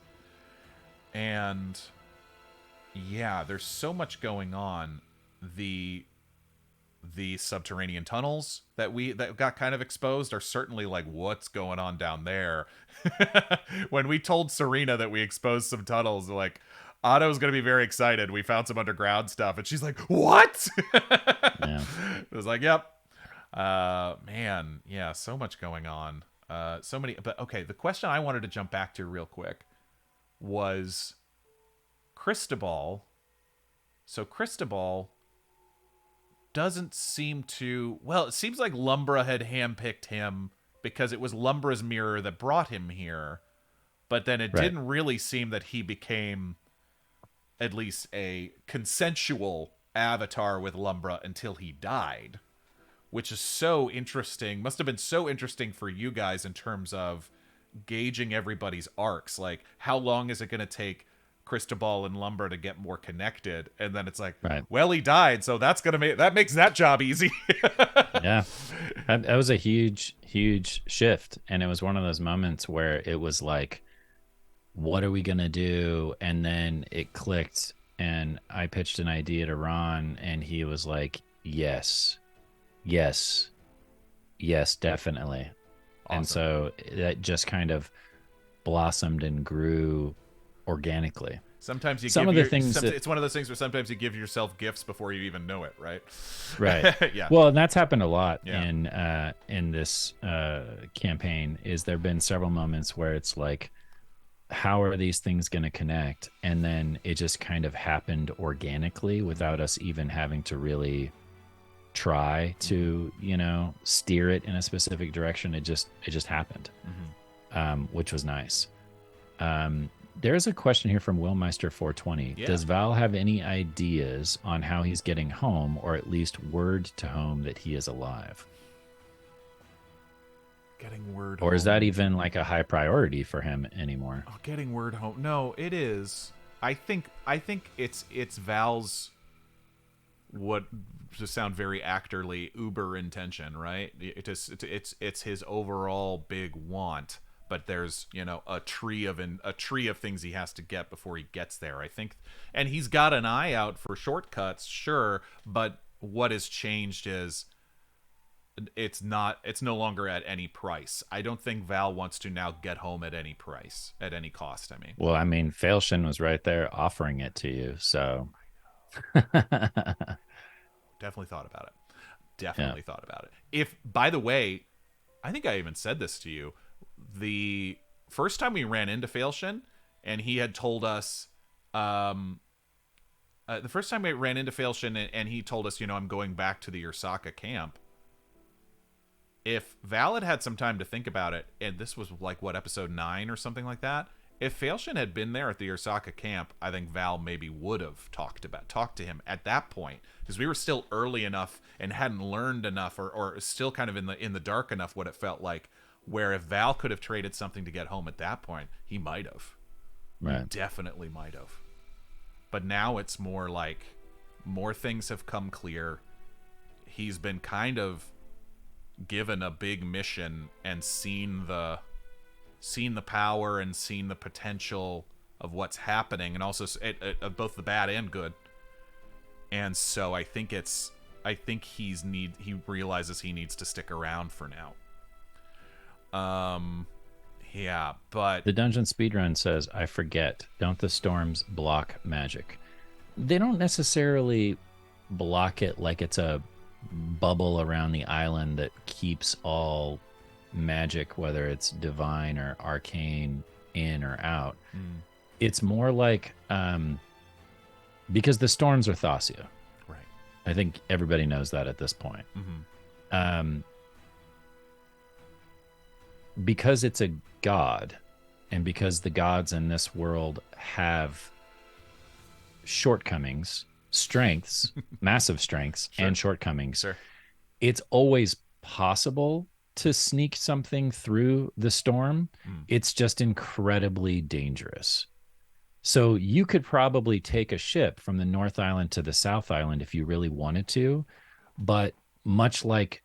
And yeah, there's so much going on. The subterranean tunnels that got kind of exposed are certainly like, what's going on down there? When we told Serena that we exposed some tunnels, like, Otto's gonna be very excited. We found some underground stuff, and she's like, what? Yeah. It was like, yep. Man, yeah, so much going on. So many. But okay, the question I wanted to jump back to real quick was Cristobal. So Cristobal doesn't seem to... Well, it seems like Lumbra had handpicked him because it was Lumbra's mirror that brought him here. But then it didn't really seem that he became at least a consensual avatar with Lumbra until he died. Which is so interesting. Must have been so interesting for you guys in terms of gauging everybody's arcs. Like, how long is it going to take Cristobal and Lumbra to get more connected? And then it's like, well, he died, so that makes that job easy. Yeah, that was a huge shift, and it was one of those moments where it was like, what are we gonna do? And then it clicked, and I pitched an idea to Ron, and he was like, yes, definitely. Awesome. And so that just kind of blossomed and grew organically. Sometimes it's one of those things where sometimes you give yourself gifts before you even know it, right? Right. Yeah. Well, and that's happened a lot in this campaign. There've been several moments where it's like, how are these things going to connect? And then it just kind of happened organically without us even having to really try to, steer it in a specific direction. It just happened, which was nice. There's a question here from Willmeister420. Yeah. Does Val have any ideas on how he's getting home, or at least word to home that he is alive? Getting word or home. Is that even like a high priority for him anymore? Oh, getting word home. No, it is. I think it's Val's what to sound very actorly, uber intention, right? It's his overall big want, but there's, you know, a tree of things he has to get before he gets there, I think. And he's got an eye out for shortcuts, sure, but what has changed is it's no longer at any price. I don't think Val wants to now get home at any price, at any cost. I mean, well, I mean, Failshin was right there offering it to you, so definitely thought about it. yeah. Definitely thought about it. If, by the way, I think I even said this to you, the first time we ran into Failshin, and he had told us, the first time we ran into Failshin, and he told us, you know, I'm going back to the Ursaka camp. If Val had some time to think about it, and this was like, what, episode 9 or something like that, if Failshin had been there at the Ursaka camp, I think Val maybe would have talked to him at that point, because we were still early enough and hadn't learned enough, or still kind of in the dark enough, what it felt like, where if Val could have traded something to get home at that point, he might have. Right. He definitely might have. But now it's more like more things have come clear. He's been kind of given a big mission and seen the power and seen the potential of what's happening, and also both the bad and good. And so I think he realizes he needs to stick around for now. Yeah, but the dungeon speedrun says, I forget, don't the storms block magic? They don't necessarily block it like it's a bubble around the island that keeps all magic, whether it's divine or arcane, in or out. It's more like because the storms are Thassia, right? I think everybody knows that at this point. Because it's a god, and because the gods in this world have shortcomings, strengths, massive strengths, sure, and shortcomings, sure, it's always possible to sneak something through the storm. It's just incredibly dangerous. So you could probably take a ship from the North Island to the South Island if you really wanted to, but much like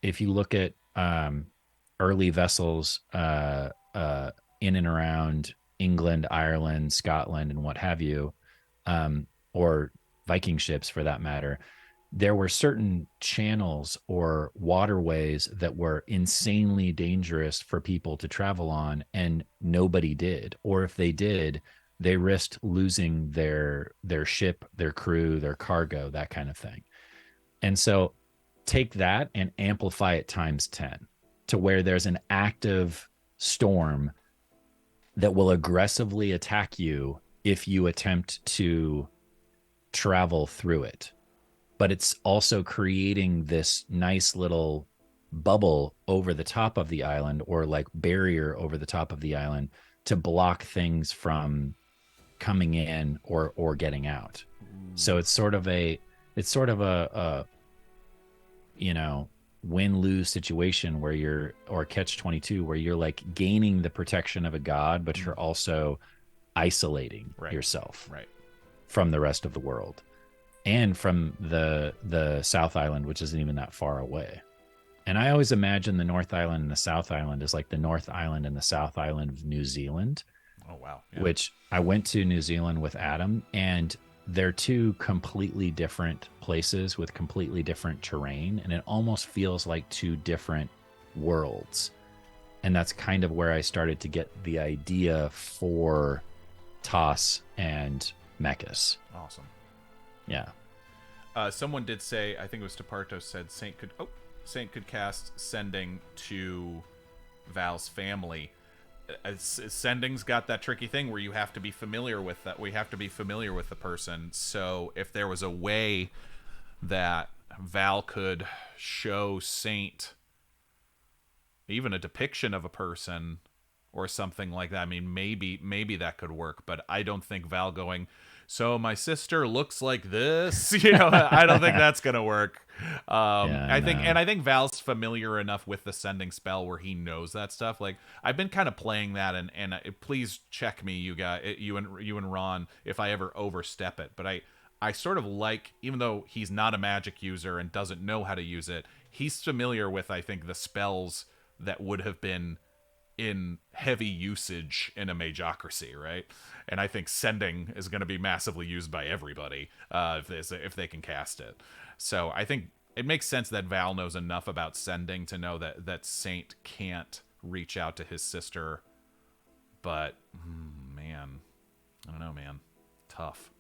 if you look at early vessels in and around England, Ireland, Scotland, and what have you, or Viking ships for that matter, there were certain channels or waterways that were insanely dangerous for people to travel on, and nobody did. Or if they did, they risked losing their ship, their crew, their cargo, that kind of thing. And so take that and amplify it times 10 to where there's an active storm that will aggressively attack you if you attempt to travel through it. But it's also creating this nice little bubble over the top of the island, or like barrier over the top of the island, to block things from coming in or getting out. So it's sort of a you know, win-lose situation where you're, or catch-22, where you're like gaining the protection of a god, but you're also isolating yourself from the rest of the world, and from the South Island, which isn't even that far away. And I always imagine the North Island and the South Island is like the North Island and the South Island of New Zealand. Oh, wow. Yeah. Which I went to New Zealand with Adam, and they're two completely different places with completely different terrain, and it almost feels like two different worlds. And that's kind of where I started to get the idea for Toss and Mechas. Awesome. Yeah. Someone did say, I think it was Departo, said Saint could cast Sending to Val's family. Sending's got that tricky thing where you have to be familiar with that. We have to be familiar with the person. So if there was a way that Val could show Saint even a depiction of a person or something like that, I mean, maybe that could work. But I don't think Val going, so my sister looks like this, you know, I don't think that's gonna work. I think Val's familiar enough with the Sending spell where he knows that stuff. Like, I've been kind of playing that, and please check me, you guys, you and Ron, if I ever overstep it. But I sort of like, even though he's not a magic user and doesn't know how to use it, he's familiar with, I think, the spells that would have been in heavy usage in a magocracy, right? And I think sending is going to be massively used by everybody if they can cast it. So I think it makes sense that Val knows enough about sending to know that Saint can't reach out to his sister. But, man, I don't know, man. Tough.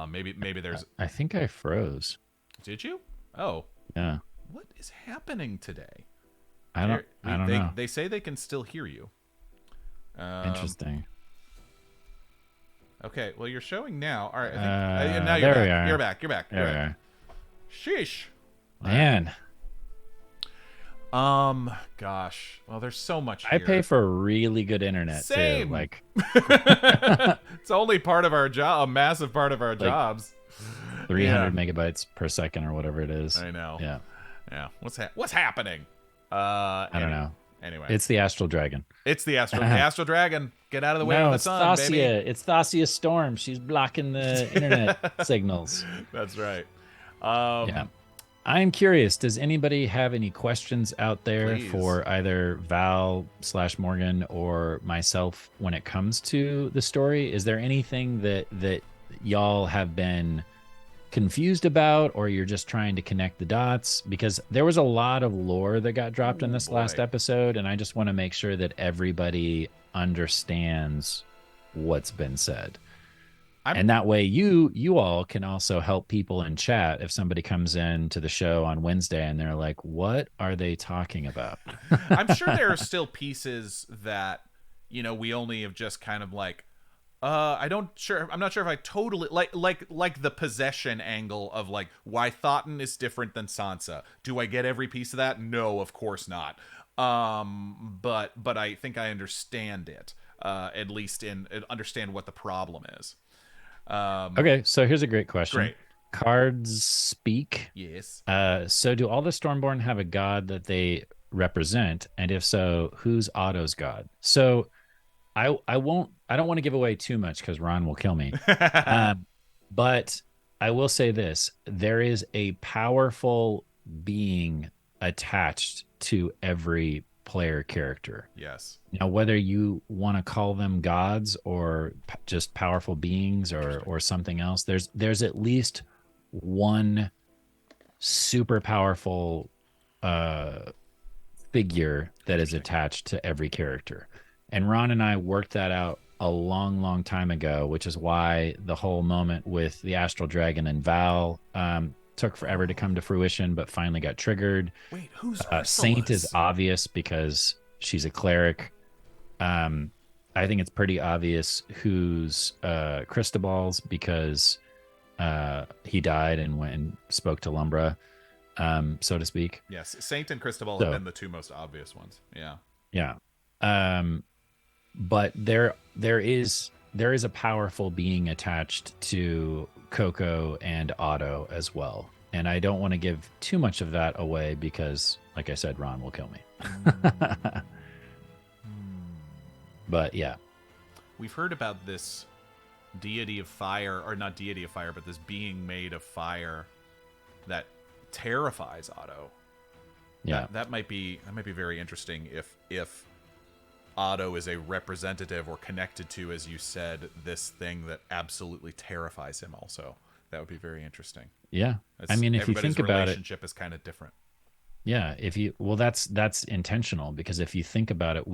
Maybe there's... I think I froze. Did you? Oh. Yeah. What is happening today? I don't know. They say they can still hear you. Interesting. Okay, well, you're showing now. All right, I think, now you're back. You're back. You're back. There we are. Sheesh. Man. Gosh. Well, there's so much I here. pay for really good internet Same. too. Like, it's only part of our job, a massive part of our jobs. 300 megabytes per second or whatever it is. I know. Yeah. What's happening? I don't know. Anyway, it's the Astral Dragon. It's the Astral Dragon. Get out of the way of the sun, Thasia. baby. It's Thasia Storm. She's blocking the internet signals. That's right. Yeah. I'm curious, does anybody have any questions out there for either Val/Morgan or myself when it comes to the story? Is there anything that y'all have been confused about, or you're just trying to connect the dots? Because there was a lot of lore that got dropped in this last episode, and I just want to make sure that everybody understands what's been said. And that way you all can also help people in chat if somebody comes in to the show on Wednesday and they're like, what are they talking about? I'm sure there are still pieces that, we only have just kind of like, I'm not sure if I totally like the possession angle of like why Thotten is different than Sansa. Do I get every piece of that? No, of course not. But I think I understand it, at least understand what the problem is. Okay, so here's a great question. Great. Cards speak. Yes. So do all the Stormborn have a god that they represent? And if so, who's Otto's god? So I don't want to give away too much because Ron will kill me. But I will say this. There is a powerful being attached to every player character. Yes. Now, whether you want to call them gods or just powerful beings or something else, there's at least one super powerful figure that is attached to every character. And Ron and I worked that out a long, long time ago, which is why the whole moment with the Astral Dragon and Val took forever to come to fruition, but finally got triggered. Wait, who's Saint is obvious because she's a cleric. I think it's pretty obvious who's Cristobal's because he died and went and spoke to Lumbra, so to speak. Yes, Saint and Cristobal have been the two most obvious ones. Yeah. But there is a powerful being attached to Coco and Otto as well. And I don't want to give too much of that away because, like I said, Ron will kill me. But yeah. We've heard about this deity of fire, or not deity of fire, but this being made of fire that terrifies Otto. Yeah. That might be very interesting if Otto is a representative or connected to, as you said, this thing that absolutely terrifies him also. That would be very interesting. Yeah. I mean, if you think about it, relationship is kind of different. Yeah. That's intentional, because if you think about it,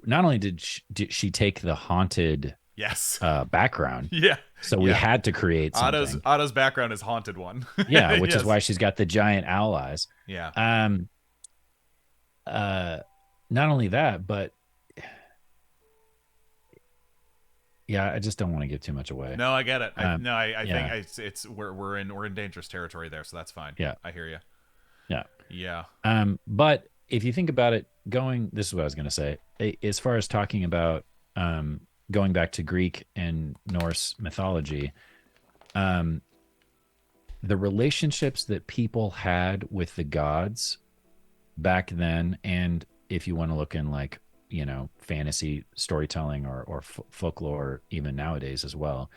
not only did she take the haunted background. Yeah. So we had to create something. Otto's background is haunted one. Yeah. Which is why she's got the giant owl eyes. Yeah. Not only that, but yeah, I just don't want to give too much away. No, I get it. I think it's we're in dangerous territory there, so that's fine. Yeah, I hear you. Yeah, yeah. But if you think about it, this is what I was going to say. As far as talking about going back to Greek and Norse mythology, the relationships that people had with the gods back then, and if you want to look in fantasy storytelling or folklore even nowadays as well,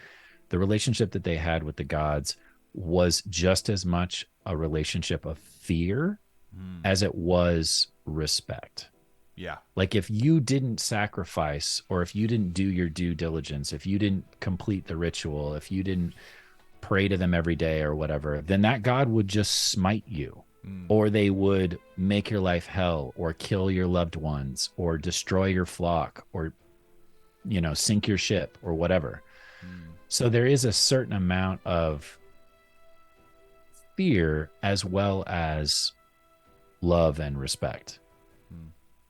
the relationship that they had with the gods was just as much a relationship of fear as it was respect. Yeah. Like if you didn't sacrifice, or if you didn't do your due diligence, if you didn't complete the ritual, if you didn't pray to them every day or whatever, then that god would just smite you. Or they would make your life hell, or kill your loved ones, or destroy your flock, or, you know, sink your ship, or whatever. So there is a certain amount of fear as well as love and respect.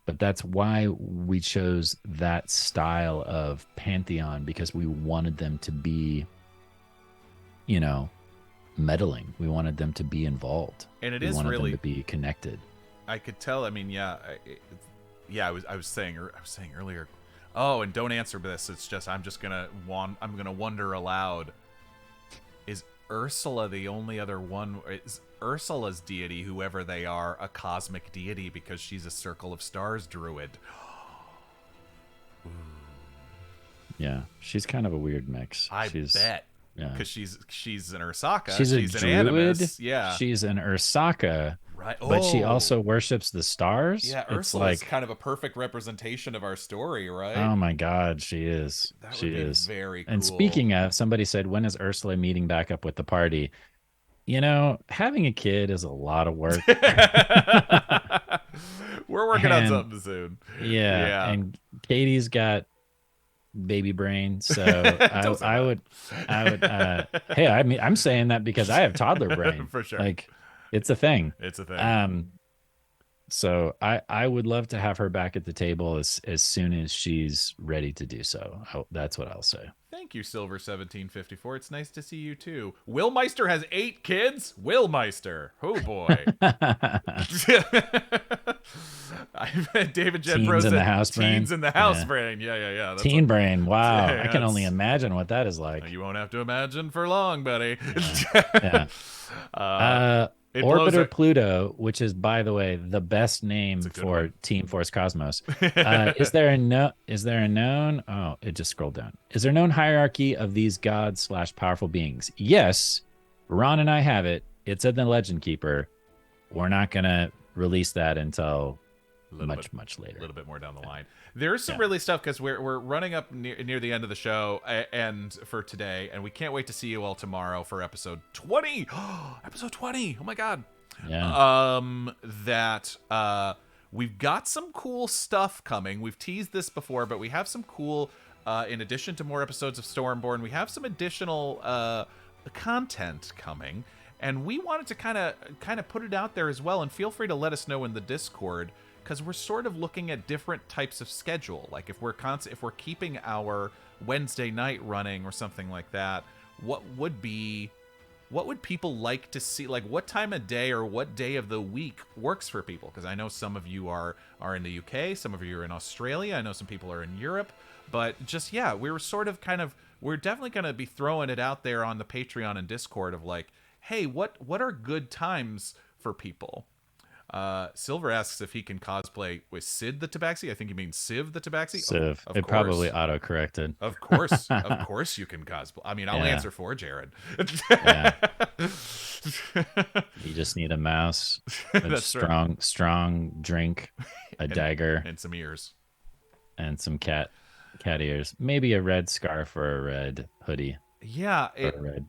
But that's why we chose that style of pantheon, because we wanted them to be, you know, meddling. We wanted them to be involved, and we wanted them to be connected. I could tell. I mean, I was saying earlier. Oh, and don't answer this. It's just I'm gonna wonder aloud. Is Ursula the only other one? Is Ursula's deity, whoever they are, a cosmic deity because she's a Circle of Stars druid? Yeah, she's kind of a weird mix. I bet. Yeah, because she's an Ursaka. She's an druid. Animus. Yeah, she's an Ursaka. Right. Oh. But she also worships the stars. Yeah, Ursula is kind of a perfect representation of our story, right? Oh my God, she is. She is very cool. And speaking of, somebody said, when is Ursula meeting back up with the party? You know, having a kid is a lot of work. We're working on something soon. Yeah. And Katie's got baby brain, so I would hey, I mean, I'm saying that because I have toddler brain. For sure. Like, it's a thing. It's a thing. So I would love to have her back at the table as soon as she's ready to do so. That's what I'll say. Thank you, Silver1754. It's nice to see you too. Will Meister has 8 kids. Will Meister. Oh boy. David Jen Pro said teens in the house brain. Yeah. That's teen brain. Wow. I can only imagine what that is like. You won't have to imagine for long, buddy. Yeah. Orbiter Pluto, which is, by the way, the best name for Team Force Cosmos. Is there a known? Oh, it just scrolled down. Is there a known hierarchy of these gods / powerful beings? Yes, Ron and I have it. It's in the Legend Keeper. We're not gonna release that until much later. A little bit more down the line. There's some really stuff, because we're running up near the end of the show and for today, and we can't wait to see you all tomorrow for episode 20. Episode 20. Oh my God. Yeah. We've got some cool stuff coming. We've teased this before, but we have some cool, in addition to more episodes of Stormborn, we have some additional content coming, and we wanted to kind of put it out there as well. And feel free to let us know in the Discord, because we're sort of looking at different types of schedule. Like if we're keeping our Wednesday night running or something like that, what would people like to see? Like what time of day or what day of the week works for people? Because I know some of you are in the UK, some of you are in Australia, I know some people are in Europe, but just, we're definitely going to be throwing it out there on the Patreon and Discord of like, hey, what are good times for people? Silver asks if he can cosplay with Sid the Tabaxi. I think he means Civ the Tabaxi. Civ. It probably auto-corrected. Of course you can cosplay. I mean, I'll answer for Jared. You just need a mouse, a strong drink, a dagger, and some ears, and some cat ears. Maybe a red scarf or a red hoodie. Yeah, or a red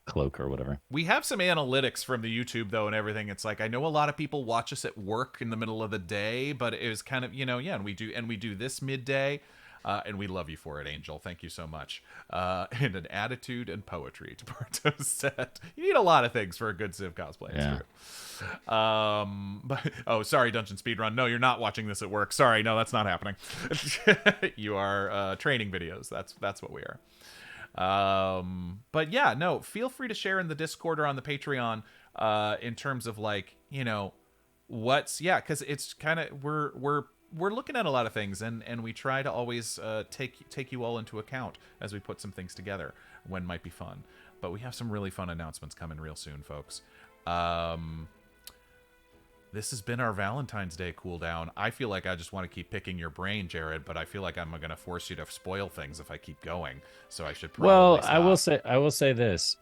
cloak or whatever. We have some analytics from the YouTube though and everything. It's like, I know a lot of people watch us at work in the middle of the day, but it was kind of, and we do this midday, and we love you for it, Angel. Thank you so much. And an attitude and poetry, to Barto said. You need a lot of things for a good Civ cosplay. It's true. Sorry, Dungeon Speedrun. No, you're not watching this at work. Sorry, no, that's not happening. You are training videos. That's what we are. But yeah, no, feel free to share in the Discord or on the Patreon, in terms of like, because it's kind of, we're looking at a lot of things, and we try to always, take you all into account as we put some things together when might be fun, but we have some really fun announcements coming real soon, folks. This has been our Valentine's Day cooldown. I feel like I just want to keep picking your brain, Jared, but I feel like I'm going to force you to spoil things if I keep going. So I should probably stop. I will say this.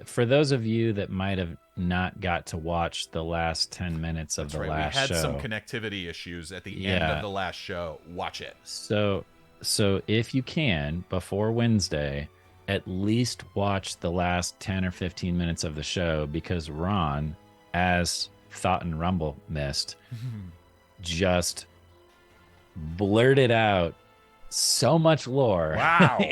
For those of you that might have not got to watch the last 10 minutes of the last show. We had some connectivity issues at the end of the last show. Watch it. So if you can, before Wednesday, at least watch the last 10 or 15 minutes of the show, because Ron, as Thought and Rumble missed, just blurted out so much lore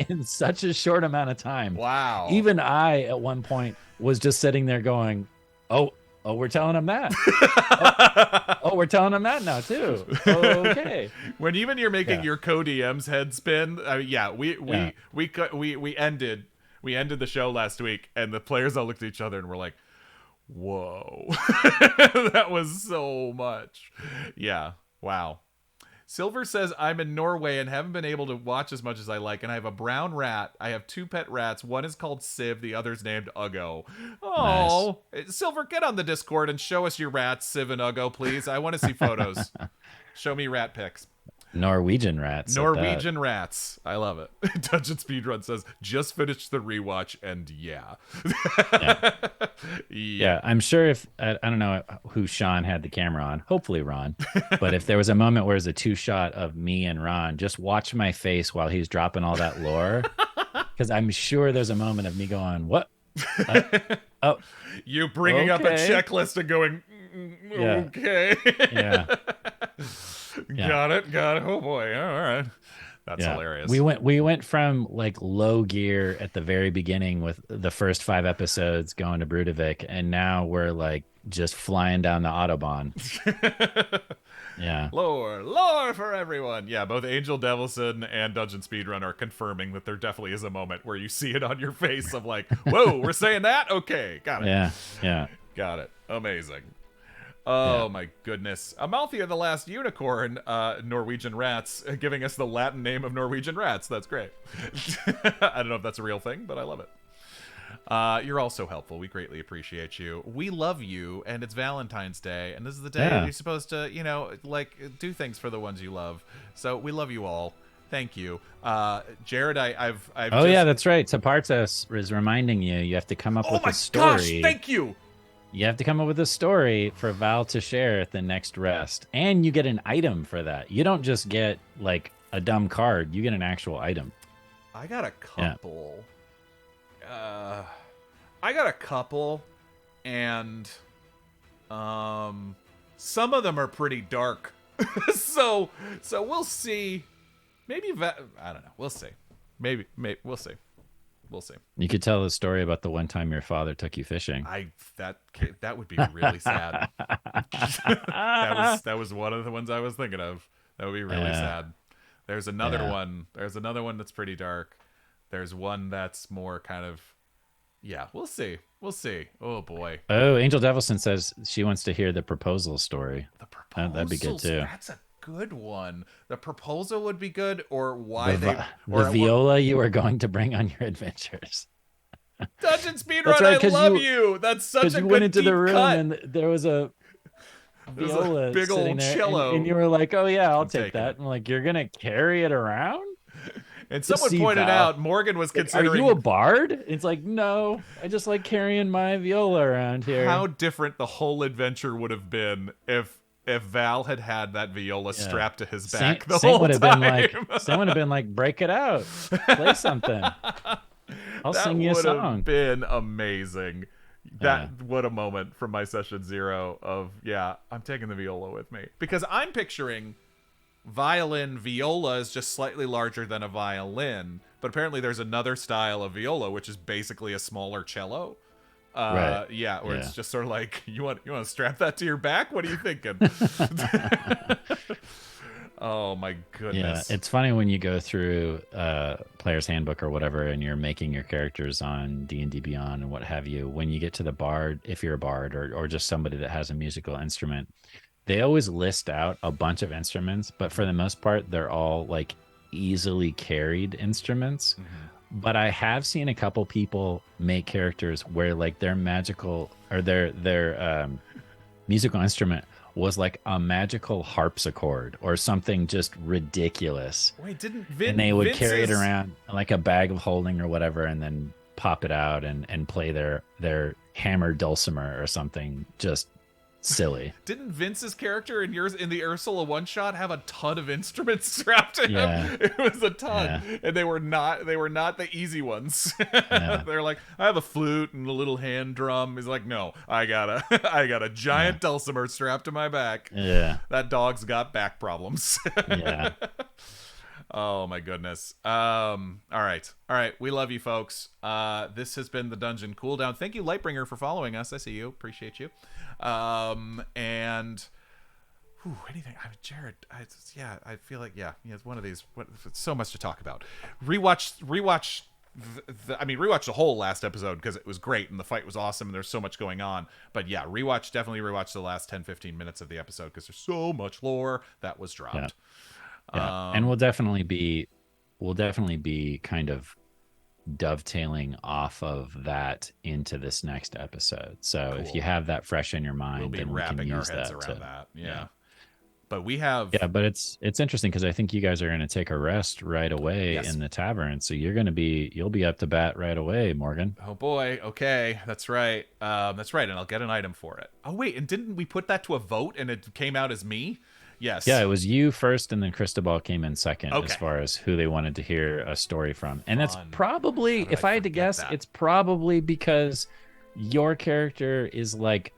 in such a short amount of time. Wow. Even I at one point was just sitting there going, oh, we're telling him that. We're telling him that now too. Okay. When even you're making your co-DM's head spin, we ended the show last week, and the players all looked at each other and were like, whoa. That was so much. Yeah. Wow. Silver says, I'm in Norway and haven't been able to watch as much as I like, and I have a brown rat. I have 2 pet rats. One is called Civ. The other's named Uggo. Oh, nice. Silver, get on the Discord and show us your rats, Civ and Uggo, please. I want to see photos. Show me rat pics. Norwegian rats. Norwegian rats. I love it. Dungeon Speedrun says, just finished the rewatch, and yeah. Yeah, I'm sure if, I don't know who Sean had the camera on, hopefully Ron, but if there was a moment where it's a 2-shot of me and Ron, just watch my face while he's dropping all that lore, because I'm sure there's a moment of me going, what? You bringing up a checklist and going, okay. Yeah. Got it. Oh boy. All right. That's hilarious. We went from like low gear at the very beginning with the first 5 episodes going to Brudevik, and now we're like just flying down the Autobahn. Yeah. Lore for everyone. Yeah, both Angel Devilson and Dungeon Speedrun are confirming that there definitely is a moment where you see it on your face of like, whoa, we're saying that? Okay, got it. Yeah. Got it. Amazing. Oh my goodness. Amalthea the Last Unicorn, Norwegian rats, giving us the Latin name of Norwegian rats. That's great. I don't know if that's a real thing, but I love it. You're all so helpful. We greatly appreciate you. We love you, and it's Valentine's Day, and this is the day you're supposed to, do things for the ones you love. So we love you all. Thank you. Jared, I've that's right. Tapartas is reminding you have to come up with a story. Oh my gosh, thank you. You have to come up with a story for Val to share at the next rest. And you get an item for that. You don't just get like a dumb card. You get an actual item. I got a couple. And some of them are pretty dark. so we'll see. Maybe I don't know. We'll see. Maybe we'll see. We'll see. You could tell the story about the one time your father took you fishing. That would be really sad. that was one of the ones I was thinking of. That would be really sad. There's another one. There's another one that's pretty dark. There's one that's more kind of, we'll see. We'll see. Oh boy. Oh, Angel Devilson says she wants to hear the proposal story. The proposal. That'd be good too. That's a good one. The proposal would be good, or why the viola you were going to bring on your adventures. Dungeon Speedrun, right, I love you. That's such a good. You went into the room cut. And there was a viola, a big old cello, and you were like, "Oh yeah, I'll take that." And like, you're gonna carry it around. And someone pointed out Morgan was considering. Are you a bard? It's like, no, I just like carrying my viola around here. How different the whole adventure would have been if Val had that viola strapped to his back the whole time. Sam would have been like, break it out, play something. I'll sing you a song. That would have been amazing. What a moment from my session 0 of, I'm taking the viola with me. Because I'm picturing viola is just slightly larger than a violin. But apparently there's another style of viola, which is basically a smaller cello. Right. Where it's just sort of like, you want to strap that to your back? What are you thinking? Oh my goodness. Yeah, it's funny when you go through Player's Handbook or whatever, and you're making your characters on D&D Beyond and what have you. When you get to the bard, if you're a bard or just somebody that has a musical instrument, they always list out a bunch of instruments, but for the most part, they're all like easily carried instruments. Mm-hmm. But I have seen a couple people make characters where like their magical or their musical instrument was like a magical harpsichord or something just ridiculous. Wait, didn't And they would carry it Vince's around like a bag of holding or whatever, and then pop it out and play their hammered dulcimer or something just silly. Didn't Vince's character in yours in the Ursula one shot have a ton of instruments strapped to him? Yeah. It was a ton, Yeah. and they were not the easy ones. Yeah. They're like, I have a flute and a little hand drum. He's like, no, I got a giant dulcimer strapped to my back. Yeah. That dog's got back problems. Yeah. Oh my goodness. All right. We love you, folks. This has been the Dungeon Cooldown. Thank you, Lightbringer, for following us. I see you. Appreciate you. And anything. Jared. I feel like it's one of these. It's so much to talk about. Rewatch. Rewatch the whole last episode because it was great and the fight was awesome and there's so much going on. But yeah, definitely rewatch the last 10-15 minutes of the episode because there's so much lore that was dropped. Yeah. Yeah. And we'll definitely be kind of dovetailing off of that into this next episode. So cool. If you have that fresh in your mind, we'll be then wrapping we can use our heads that around that. Yeah. But we have but it's interesting because I think you guys are going to take a rest right away in the tavern. So you'll be up to bat right away, Morgan. Oh boy. Okay. That's right. And I'll get an item for it. Oh wait, and didn't we put that to a vote and it came out as me? Yes. Yeah, it was you first, and then Cristobal came in second as far as who they wanted to hear a story from. And that's probably, if I had to guess, it's probably because your character is like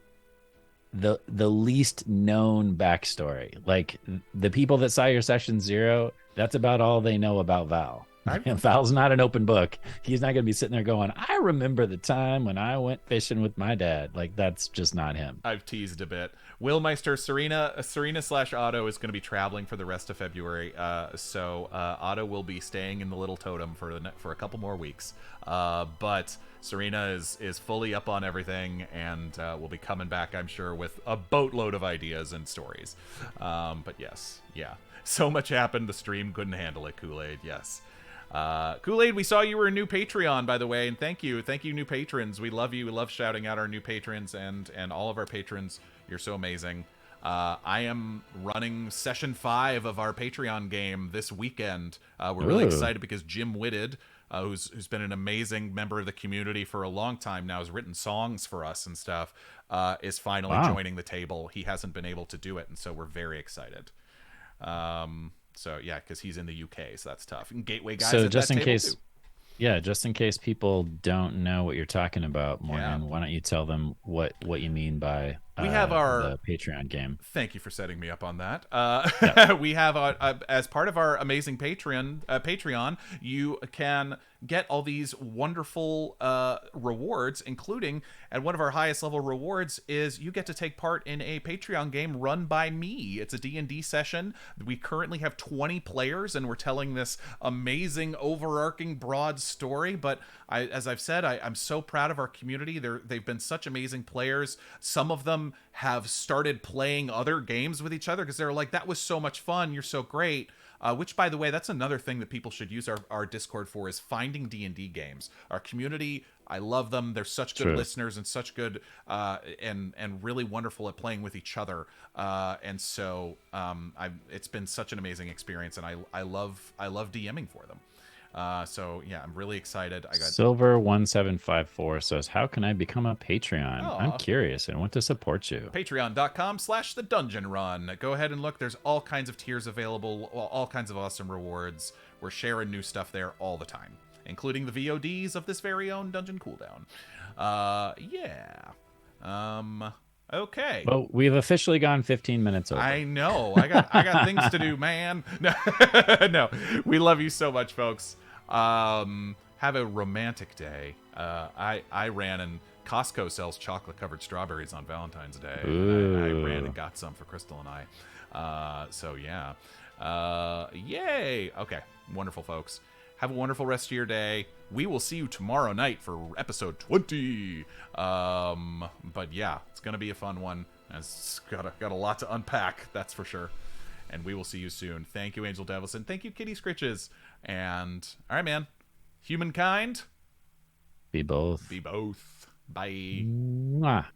the least known backstory. Like the people that saw your session 0, that's about all they know about Val. Val's not an open book. He's not going to be sitting there going, I remember the time when I went fishing with my dad. Like, that's just not him. I've teased a bit. Willmeister, Serena/Otto is going to be traveling for the rest of February. So Otto will be staying in the Little Totem for a couple more weeks. But Serena is fully up on everything and will be coming back, I'm sure, with a boatload of ideas and stories. But yes, yeah. So much happened. The stream couldn't handle it, Kool-Aid. Yes. Kool-Aid, we saw you were a new Patreon, by the way, and thank you new patrons. We love you. We love shouting out our new patrons and all of our patrons. You're so amazing. I am running session 5 of our Patreon game this weekend. We're really excited because Jim Whitted, who's been an amazing member of the community for a long time now, has written songs for us and stuff, is finally joining the table. He hasn't been able to do it, and so we're very excited. So yeah, because he's in the UK, so that's tough. And Gateway guys. So just in case, just in case people don't know what you're talking about, Morgan, why don't you tell them what you mean by we have the Patreon game? Thank you for setting me up on that. We have as part of our amazing Patreon, you can get all these wonderful rewards, including, and one of our highest level rewards is you get to take part in a Patreon game run by me. It's a D&D session. We currently have 20 players, and we're telling this amazing, overarching, broad story. But as I've said, I'm so proud of our community. They've been such amazing players. Some of them have started playing other games with each other because they're like, that was so much fun. You're so great. Which, by the way, that's another thing that people should use our Discord for, is finding D&D games. Our community, I love them. They're such good listeners and such good and really wonderful at playing with each other. And so it's been such an amazing experience, and I love DMing for them. So yeah, I'm really excited. I got Silver1754 says, how can I become a Patreon? Aww. I'm curious and want to support you. Patreon.com/The Dungeon Run. Go ahead and look. There's all kinds of tiers available, all kinds of awesome rewards. We're sharing new stuff there all the time, including the VODs of this very own Dungeon Cooldown. Okay. Well, we've officially gone 15 minutes over. I know. I got things to do, man. No, we love you so much, folks. Have a romantic day. I ran, and Costco sells chocolate-covered strawberries on Valentine's Day. I ran and got some for Crystal and I. So yeah. Yay. Okay. Wonderful, folks. Have a wonderful rest of your day. We will see you tomorrow night for episode 20. But yeah, it's gonna be a fun one. It's got a lot to unpack, that's for sure. And we will see you soon. Thank you, Angel Devilson. Thank you, Kitty Scritches. And all right, man. Humankind. Be both. Be both. Bye. Mwah.